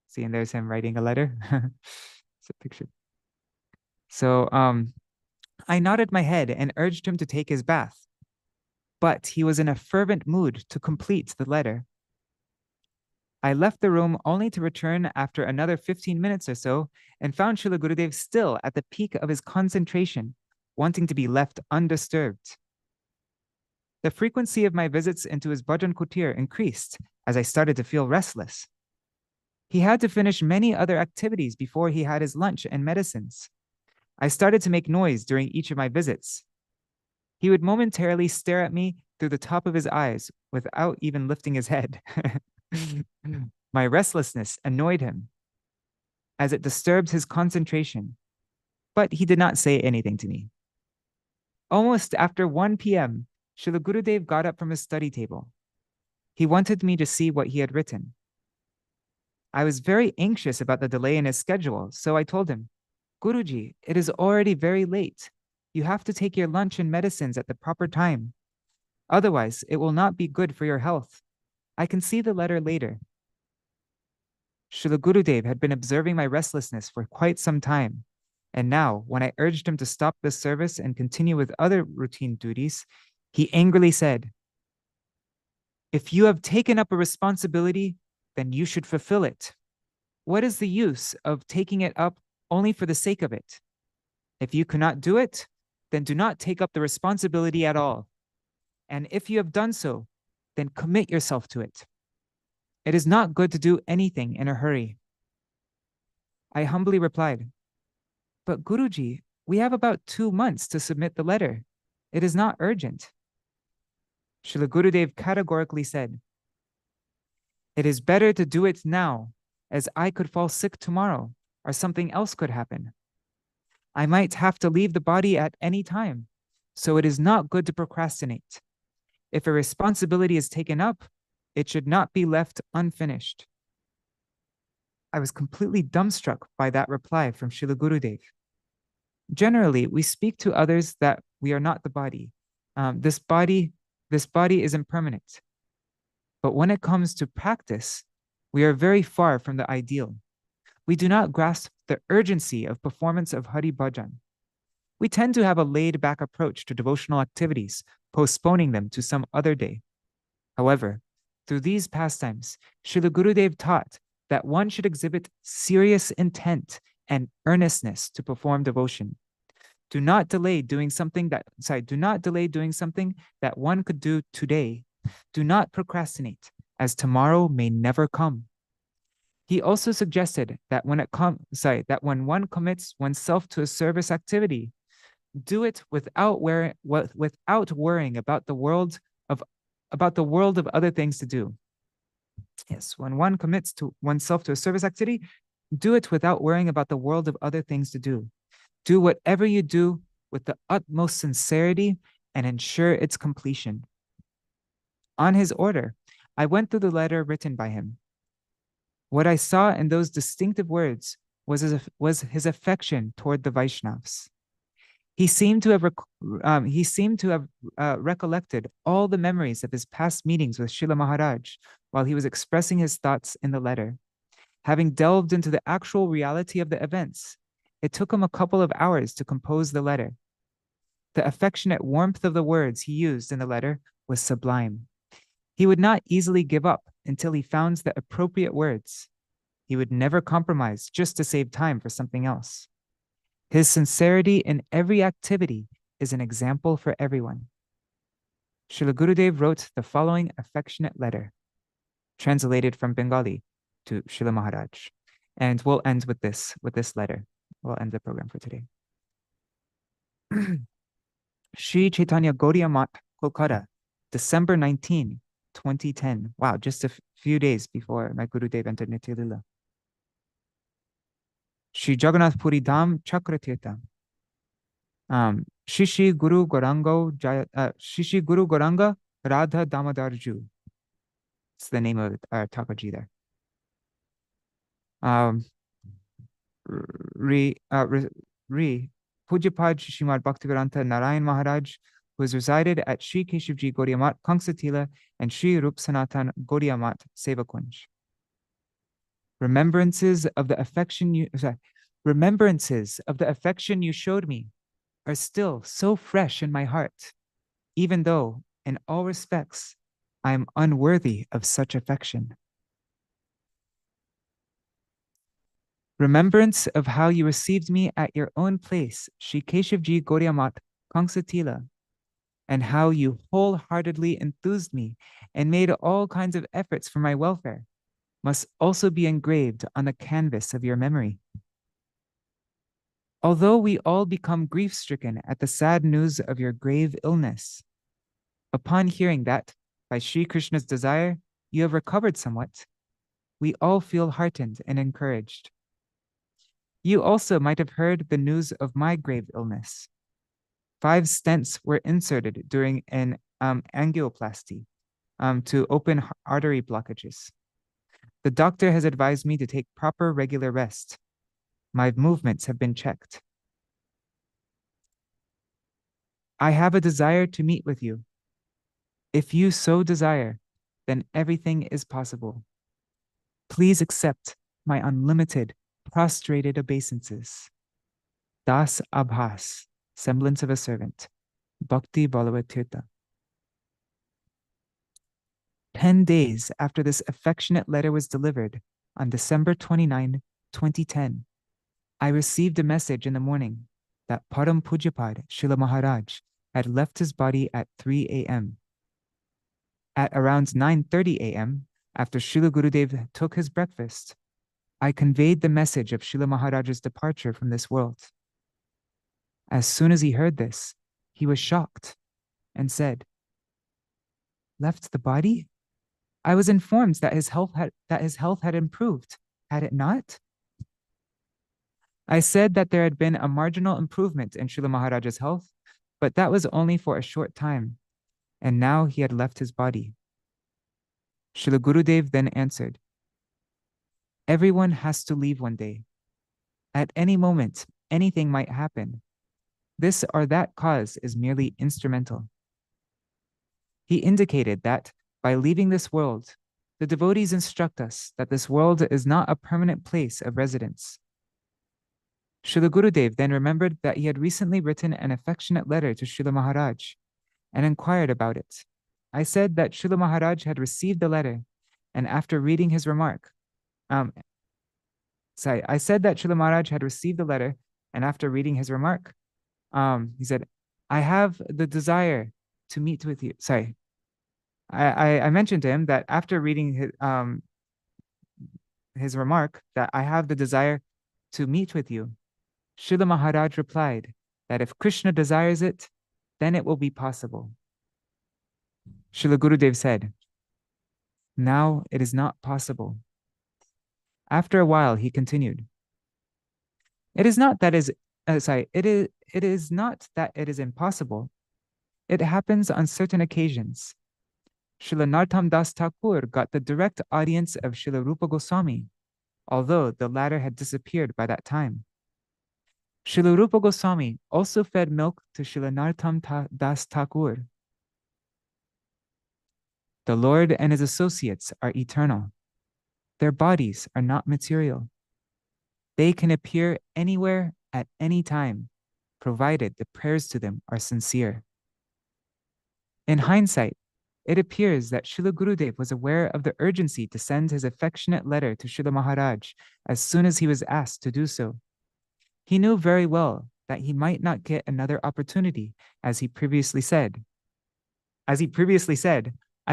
See, and there's him writing a letter. It's a picture. So I nodded my head and urged him to take his bath, but he was in a fervent mood to complete the letter. I left the room only to return after another 15 minutes or so and found Śrīla Gurudev still at the peak of his concentration, wanting to be left undisturbed. The frequency of my visits into his bhajan kutir increased as I started to feel restless. He had to finish many other activities before he had his lunch and medicines. I started to make noise during each of my visits. He would momentarily stare at me through the top of his eyes without even lifting his head. My restlessness annoyed him, as it disturbed his concentration, but he did not say anything to me. Almost after 1 p.m., Śrīla Gurudev got up from his study table. He wanted me to see what he had written. I was very anxious about the delay in his schedule, so I told him, "Guruji, it is already very late. You have to take your lunch and medicines at the proper time. Otherwise, it will not be good for your health. I can see the letter later." Śrīla Gurudev had been observing my restlessness for quite some time, and now, when I urged him to stop this service and continue with other routine duties, he angrily said, "If you have taken up a responsibility, then you should fulfill it. What is the use of taking it up only for the sake of it? If you cannot do it, then do not take up the responsibility at all. And if you have done so, then commit yourself to it. It is not good to do anything in a hurry." I humbly replied, "But Guruji, we have about 2 months to submit the letter. It is not urgent." Śrīla Gurudev categorically said, "It is better to do it now, as I could fall sick tomorrow, or something else could happen. I might have to leave the body at any time, so it is not good to procrastinate. If a responsibility is taken up, it should not be left unfinished." I was completely dumbstruck by that reply from Śrīla Gurudev. Generally, we speak to others that we are not the body. This body is impermanent. But when it comes to practice, we are very far from the ideal. We do not grasp the urgency of performance of Hari Bhajan. We tend to have a laid-back approach to devotional activities, postponing them to some other day. However, through these pastimes, Śrīla Gurudev taught that one should exhibit serious intent and earnestness to perform devotion. Do not delay doing something that one could do today. Do not procrastinate, as tomorrow may never come. He also suggested that when one commits oneself to a service activity, do it without worrying about the world of other things to do. Yes, when one commits to oneself to a service activity, do it without worrying about the world of other things to do. Do whatever you do with the utmost sincerity and ensure its completion. On his order, I went through the letter written by him. What I saw in those distinctive words was his affection toward the Vaishnavas. He seemed to have recollected all the memories of his past meetings with Śrīla Mahārāja while he was expressing his thoughts in the letter. Having delved into the actual reality of the events, it took him a couple of hours to compose the letter. The affectionate warmth of the words he used in the letter was sublime. He would not easily give up until he found the appropriate words. He would never compromise just to save time for something else. His sincerity in every activity is an example for everyone. Srila Gurudev wrote the following affectionate letter, translated from Bengali to Srila Maharaj. And we'll end with this letter. We'll end the program for today. Sri Chaitanya Gaudiya Math, Kolkata, December 19, 2010. Wow, just a few days before my Gurudev entered Nitya Lila. Shri Jagannath Puri Dham Chakra Tirtha. Shishi Guru Goranga Radha Damodarju. It's the name of Thakurji there. Pujapad Srimad Bhaktivedanta Narayan Maharaj, who has resided at Sri Keshavji Gaudiya Math, Kangsatila, and Sri Rup Sanatan Gaudiya Math, Sevakunj. Remembrances of the affection you showed me are still so fresh in my heart, even though, in all respects, I am unworthy of such affection. Remembrance of how you received me at your own place, Sri Keshavji Gaudiya Math, Kangsatila, and how you wholeheartedly enthused me and made all kinds of efforts for my welfare, must also be engraved on the canvas of your memory. Although we all become grief-stricken at the sad news of your grave illness, upon hearing that, by Sri Krishna's desire, you have recovered somewhat, we all feel heartened and encouraged. You also might have heard the news of my grave illness. 5 stents were inserted during an angioplasty to open artery blockages. The doctor has advised me to take proper regular rest. My movements have been checked. I have a desire to meet with you. If you so desire, then everything is possible. Please accept my unlimited, prostrated obeisances. Das Abhas, semblance of a servant. Bhakti Ballabha Tīrtha. 10 days after this affectionate letter was delivered, on December 29, 2010, I received a message in the morning that Param Pujapad Srila Maharaj had left his body at 3 a.m. At around 9:30 a.m., after Srila Gurudev took his breakfast, I conveyed the message of Srila Maharaj's departure from this world. As soon as he heard this, he was shocked and said, "Left the body? I was informed that his health had improved. Had it not?" I said that there had been a marginal improvement in Srila Maharaj's health, but that was only for a short time, and now he had left his body. Srila Gurudev then answered, "Everyone has to leave one day. At any moment, anything might happen. This or that cause is merely instrumental." He indicated that by leaving this world, the devotees instruct us that this world is not a permanent place of residence. Srila Gurudev then remembered that he had recently written an affectionate letter to Srila Maharaj and inquired about it. I said that Srila Maharaj had received the letter, and after reading his remark, he said, "I have the desire to meet with you." I mentioned to him that after reading his remark, that I have the desire to meet with you. Srila Maharaj replied that if Krishna desires it, then it will be possible. Srila Gurudev said, "Now it is not possible." After a while, he continued, It is not that it is impossible. It happens on certain occasions. Srila Narottam Das Thakur got the direct audience of Srila Rupa Goswāmī, although the latter had disappeared by that time. Srila Rupa Goswāmī also fed milk to Srila Narottam Das Thakur. The Lord and his associates are eternal. Their bodies are not material. They can appear anywhere at any time, provided the prayers to them are sincere. In hindsight, it appears that Srila Gurudev was aware of the urgency to send his affectionate letter to Śrīla Maharaj as soon as he was asked to do so. He knew very well that he might not get another opportunity, as he previously said. I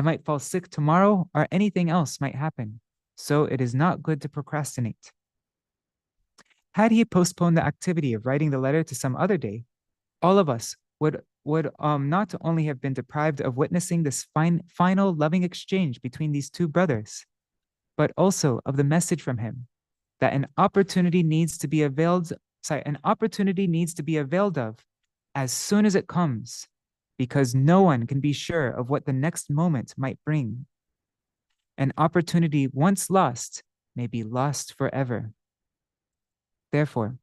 might fall sick tomorrow or anything else might happen, so it is not good to procrastinate. Had he postponed the activity of writing the letter to some other day, all of us would not only have been deprived of witnessing this final loving exchange between these two brothers, but also of the message from him that an opportunity needs to be availed of as soon as it comes, because no one can be sure of what the next moment might bring. An opportunity once lost may be lost forever. Therefore,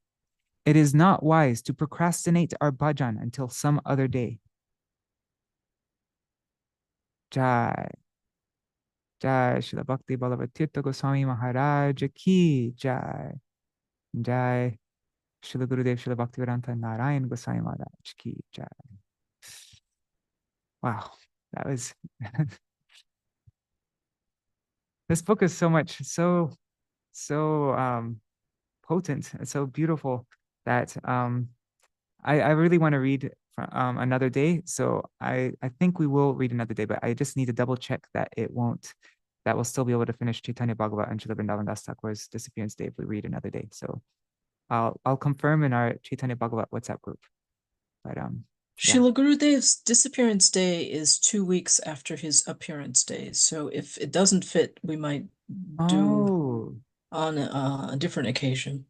it is not wise to procrastinate our bhajan until some other day. Jai. Jai Śrīla Bhakti Ballabha Tīrtha Gosvāmī Mahārāja ki jai. Jai Śrīla Gurudev Śrīla Bhaktivedanta Narayan Gosvāmī Mahārāja ki jai. Wow, that was this book is so potent. It's so beautiful that I really want to read another day. So I think we will read another day, but I just need to double check that we'll still be able to finish Chaitanya Bhagavad and Srila Vrindavan Das Thakur's disappearance day if we read another day. So I'll confirm in our Chaitanya Bhagavad WhatsApp group. But Srila Gurudev's disappearance day is 2 weeks after his appearance day. So if it doesn't fit, we might do on a different occasion.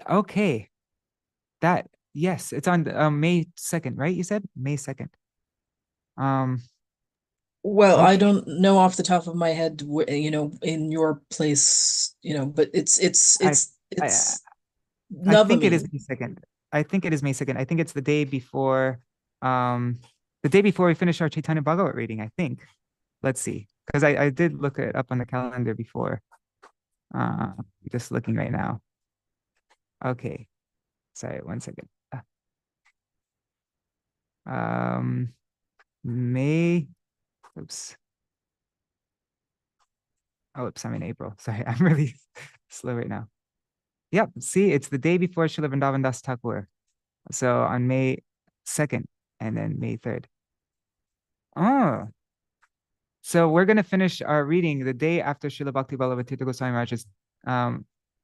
Okay. Yes, it's on May 2nd, right? You said May 2nd. Well, I don't know off the top of my head, in your place, but it's I think it is May 2nd. I think it is May 2nd. I think it's the day before we finish our Chaitanya Bhagavad reading, I think. Let's see. Because I did look it up on the calendar before. Just looking right now. Okay. Sorry, 1 second. May. Oops. Oh, oops, I'm in April. Sorry, I'm really slow right now. Yep, see, it's the day before Srila Vrindavan Das Thakur. So on May 2nd and then May 3rd. Oh. So we're going to finish our reading the day after Śrīla Bhakti Ballabha Tīrtha Gosvāmī Mahārāja's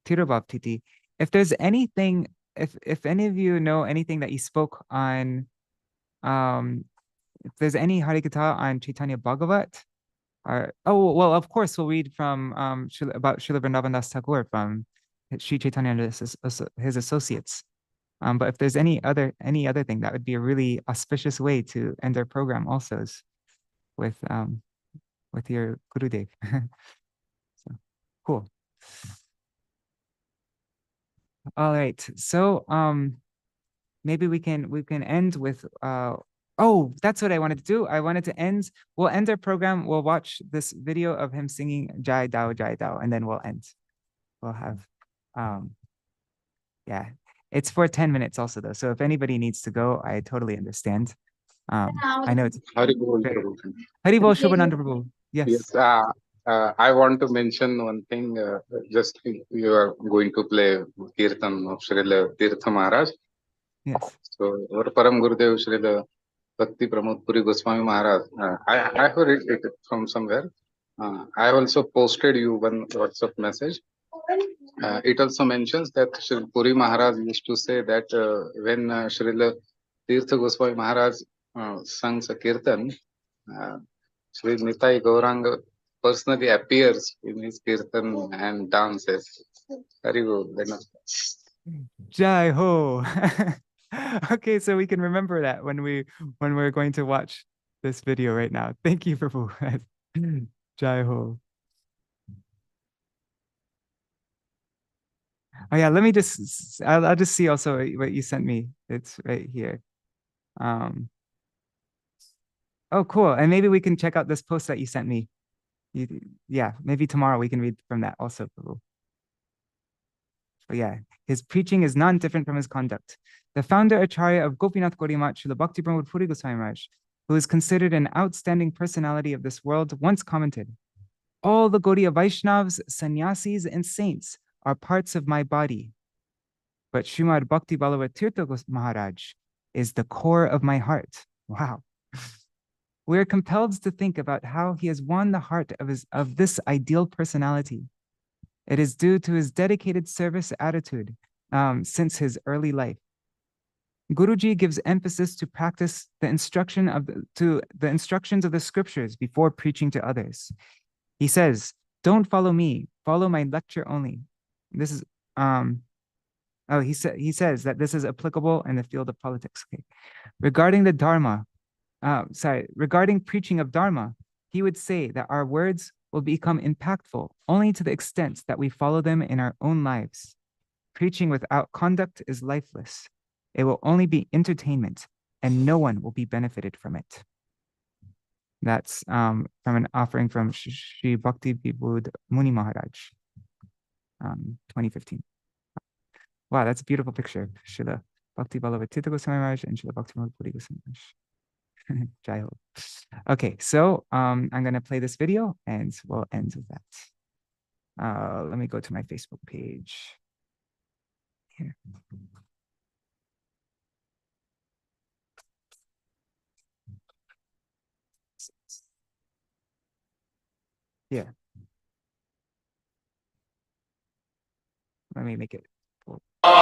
Tirtha Bhavtiti. If there's anything, if any of you know anything that he spoke on, if there's any Harikatha on Chaitanya Bhagavat, well, of course, we'll read from about Srila Vrindavan Das Thakur from Sri Chaitanya and his associates. But if there's any other thing, that would be a really auspicious way to end our program also, is with your Gurudev. So cool. All right. So maybe we can end with that's what I wanted to do. I wanted to we'll end our program. We'll watch this video of him singing Jai Dao, and then we'll end. We'll have it's for 10 minutes also though. So if anybody needs to go, I totally understand. I know it's Hari Bol Prabhu. Hari Bol Shubhananda Prabhu. Yes. I want to mention one thing. Just you are going to play Kirtan of Śrīla Tīrtha Maharaj. Yes. So our Param Gurudev Śrīla Bhakti Pramod Puri Gosvāmī Mahārāja. I have read it from somewhere. I also posted you one WhatsApp message. It also mentions that Śrīla Puri Maharaj used to say that when Śrīla Tīrtha Gosvāmī Mahārāja sings a Kirtan, Śrī Nitai Gauranga personally appears in his Kirtan and dances. Very good. Jai Ho. Okay, so we can remember that when we're going to watch this video right now. Thank you, Prabhu. Jai Ho. Oh yeah, let me just I'll just see also what you sent me. It's right here. Oh, cool. And maybe we can check out this post that you sent me. Yeah, maybe tomorrow we can read from that also, Prabhu. But yeah, his preaching is none different from his conduct. The founder Acharya of Gopinath Gaudiya Math, Śrīla Bhakti Ballabha Gosvāmī Mahārāja, who is considered an outstanding personality of this world, once commented, "All the Gaudiya Vaishnavas, sannyasis, and saints are parts of my body. But Śrīmad Bhakti Ballabha Tīrtha Mahārāja is the core of my heart." Wow. We are compelled to think about how he has won the heart of this ideal personality. It is due to his dedicated service attitude since his early life. Guruji gives emphasis to practice the instructions of the scriptures before preaching to others. He says, "Don't follow me, follow my lecture only." This is he says that this is applicable in the field of politics. Okay. Regarding preaching of Dharma, he would say that our words will become impactful only to the extent that we follow them in our own lives. Preaching without conduct is lifeless. It will only be entertainment, and no one will be benefited from it. That's from an offering from Shri Bhakti Vibhuda Muni Maharaj, 2015. Wow, that's a beautiful picture. Śrīla Bhakti Ballabha Tīrtha Gosvāmī Mahārāja and Śrīla Bhakti Ballabha Gosvāmī Mahārāja. Jai Ho. Okay, so I'm going to play this video and we'll end with that. Let me go to my Facebook page. Here. Yeah. Let me make it. Yeah.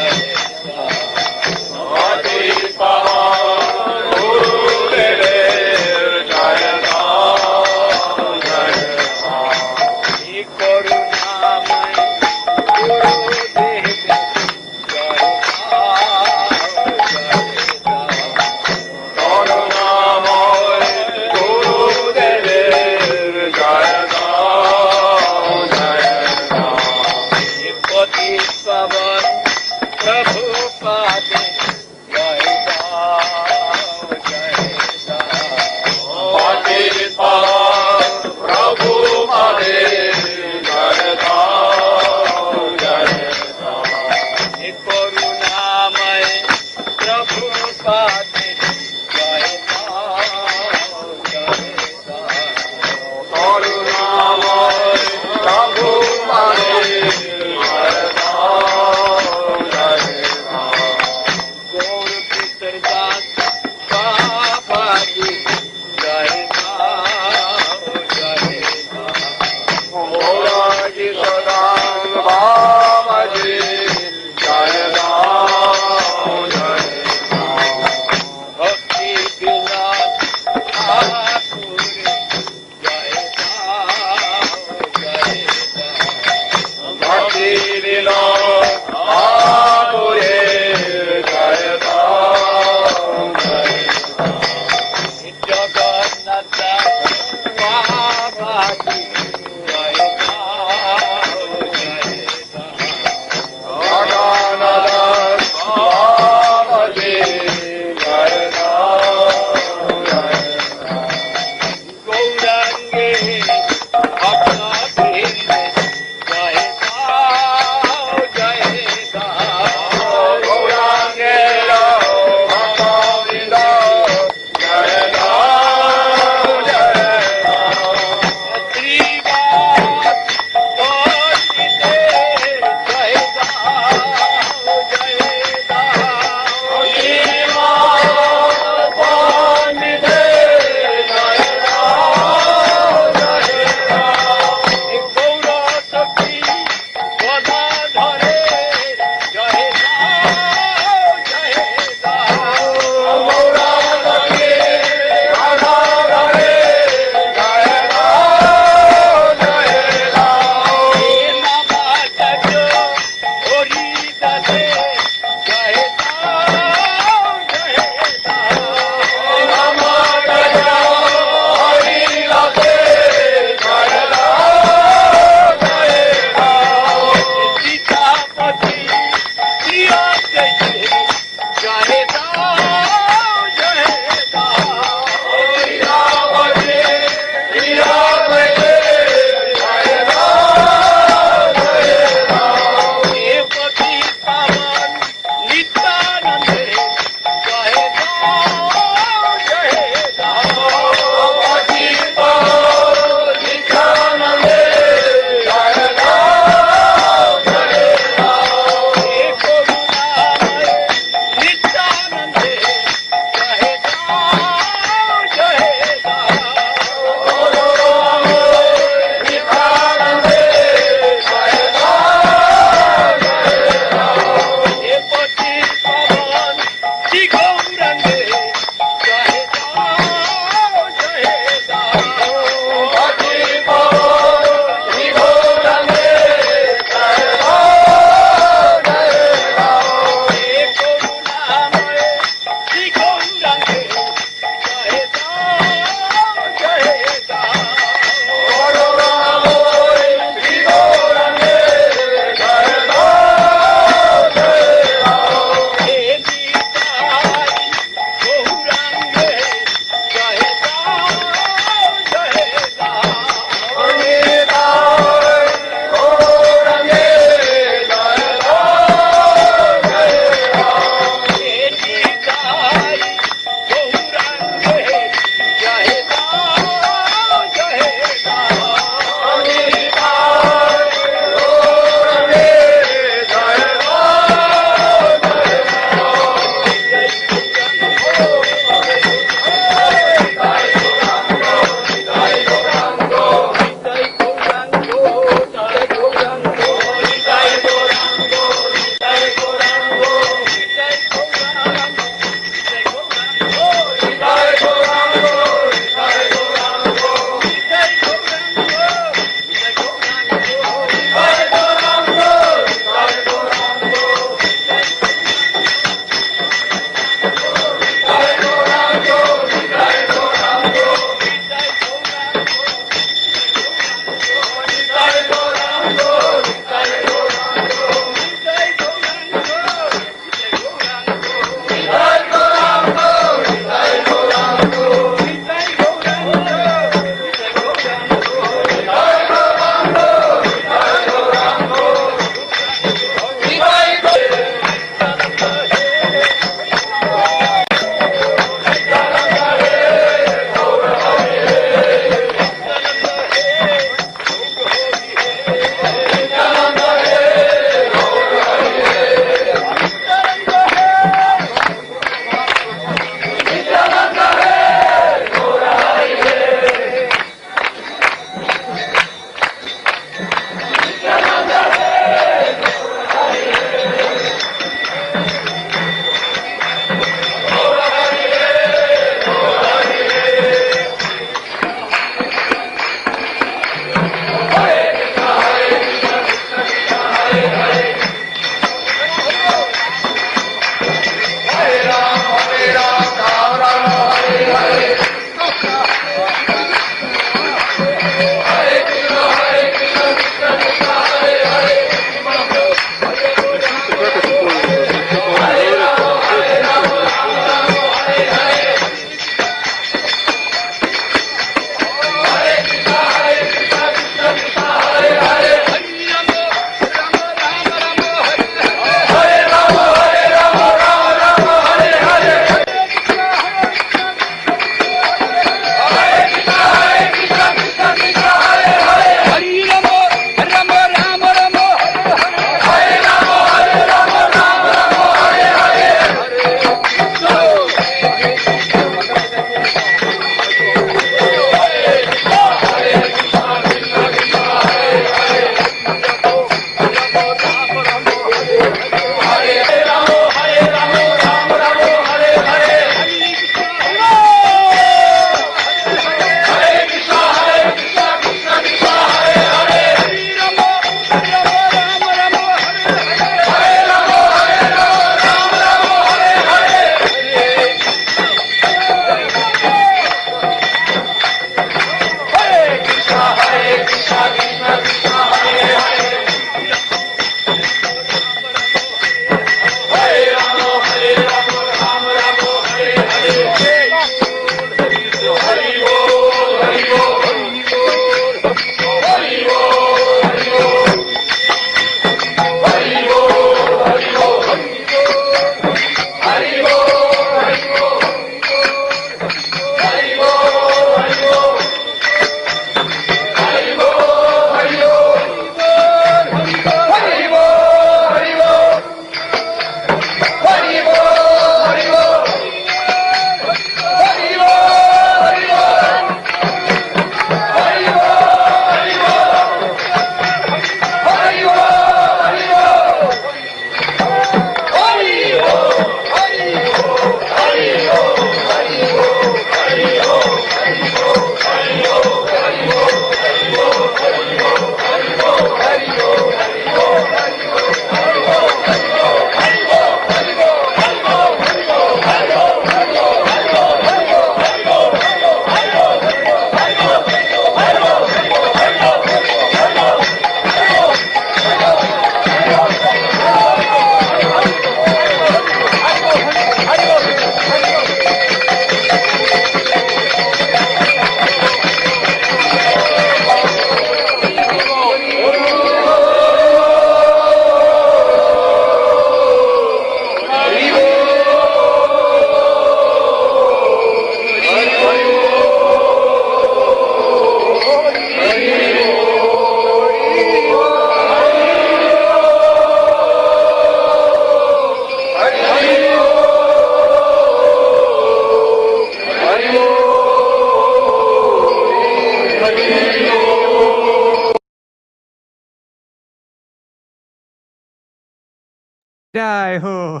Jai Ho.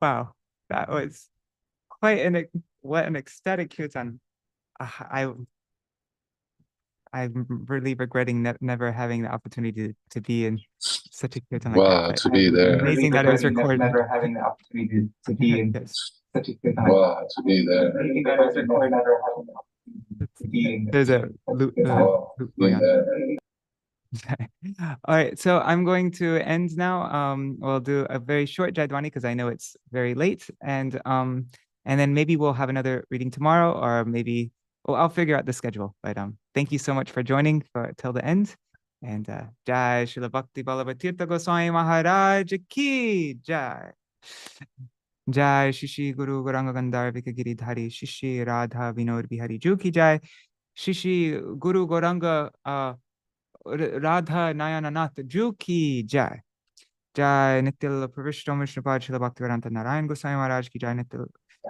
Wow, that was quite what an ecstatic kirtan. I'm really regretting never having the opportunity to be in such a kirtan like Wow, that. to be there. Amazing that it was recorded. Never having the opportunity to be in Yes. such a kirtan. Wow, to be there. Amazing that it was recorded. Never having the opportunity to be in There's a loop Wow, to be going on. there. All right, so I'm going to end now. We'll do a very short Jaidwani because I know it's very late, and then maybe we'll have another reading tomorrow, or maybe I'll figure out the schedule. But thank you so much for joining till the end, and Jai Śrīla Bhakti Ballabha Tīrtha Gosvāmī Mahārāja ki Jai. Jai Shishi Guru Gauranga Gandharvika Giridhari Shishi Radha Vinod Bihari Ju ki Jai. Shishi Guru Gauranga Radha Nayananath Ju ki Jai. Jai Nitil Pravishtam Vishnupad Śrīla Bhaktivedanta Narayan Goswami Maharaj ki Jai. Nitil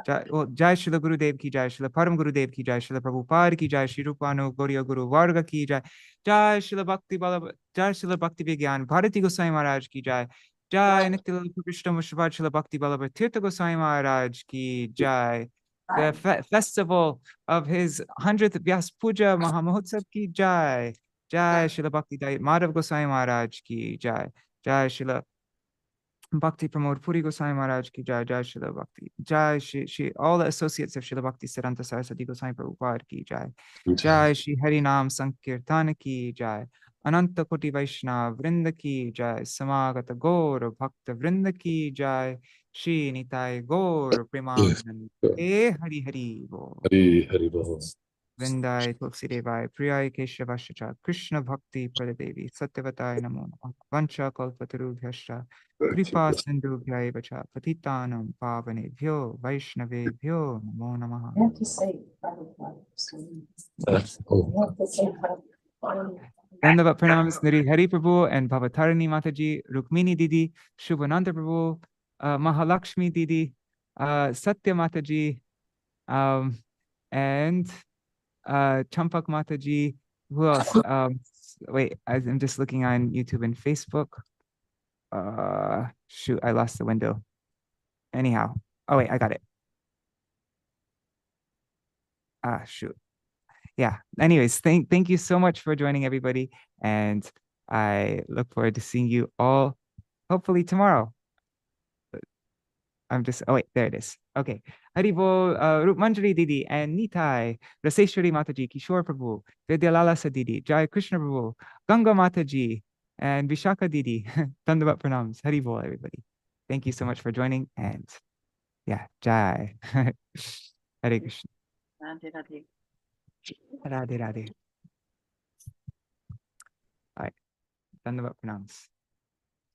Jai Śrīla Gurudev ki Jai. Śrīla Param Gurudev ki Jai. Śrīla Prabhupada ki Jai. Śrīpāda Gauriya Guru Varga ki Jai. Jai Śrīla Bhakti Ballabha. Jai Śrīla Bhakti Vigyan Bharati Goswami Maharaj ki Jai. Jai Nitil Pravishtam Vishnupad Śrīla Bhakti Ballabha Tīrtha Gosvāmī Mahārāja ki Jai. The festival of his 100th Vyāsa-pūjā Mahamahotsav ki Jai. Jai Śrīla Bhakti Madhav Goswami Maharaj ki Jai. Jai Śrīla Bhakti Pramod Puri Goswami Maharaj ki Jai. Jai Śrīla Bhakti. Jai all the associates of Śrīla Bhakti Siddhanta Saraswati Goswami Prabhupada ki Jai. Jai Shri Hari Nam Sankirtan ki Jai. Ananta Koti Vaishnav Vrinda ki Jai. Samagata Gaur Bhakta Vrinda ki Jai. Shri Nitai Gaur Premanand. Hari Hari Bo. Hari Hari Bol. Vrindai Tulsi Devai Priyai Keshavashacha Krishna Bhakti Pradadevi Satyavataya Namo Namah Vancha Kalpatarubhyascha Kripa Sindhubhyai Vacha Patitanam Pavanebhyo Vaishnavebhyo Namo Namah. You have to say Dandavat Pranams Niri Hari Prabhu and Bhavatarani Mataji, Rukmini Didi, Shubhananda Prabhu, Mahalakshmi Didi, Satya Mataji, and Champak Mataji. Who else? Wait, I'm just looking on YouTube and Facebook. Shoot, I lost the window. Anyhow, oh wait, I got it. Shoot. Yeah. Anyways, thank you so much for joining, everybody, and I look forward to seeing you all hopefully tomorrow. Oh wait, there it is. Okay. Haribol, Rup Manjari Didi and Nitai, Raseshwari Mataji, Kishore Prabhu, Vidyalalasa Didi, Jai Krishna Prabhu, Ganga Mataji, and Vishaka Didi. Dandavat Pranams. Haribol, everybody. Thank you so much for joining, and yeah, Jai. Hare Krishna. Radhe. Radhe Radhe. All right. Dandavat Pranams.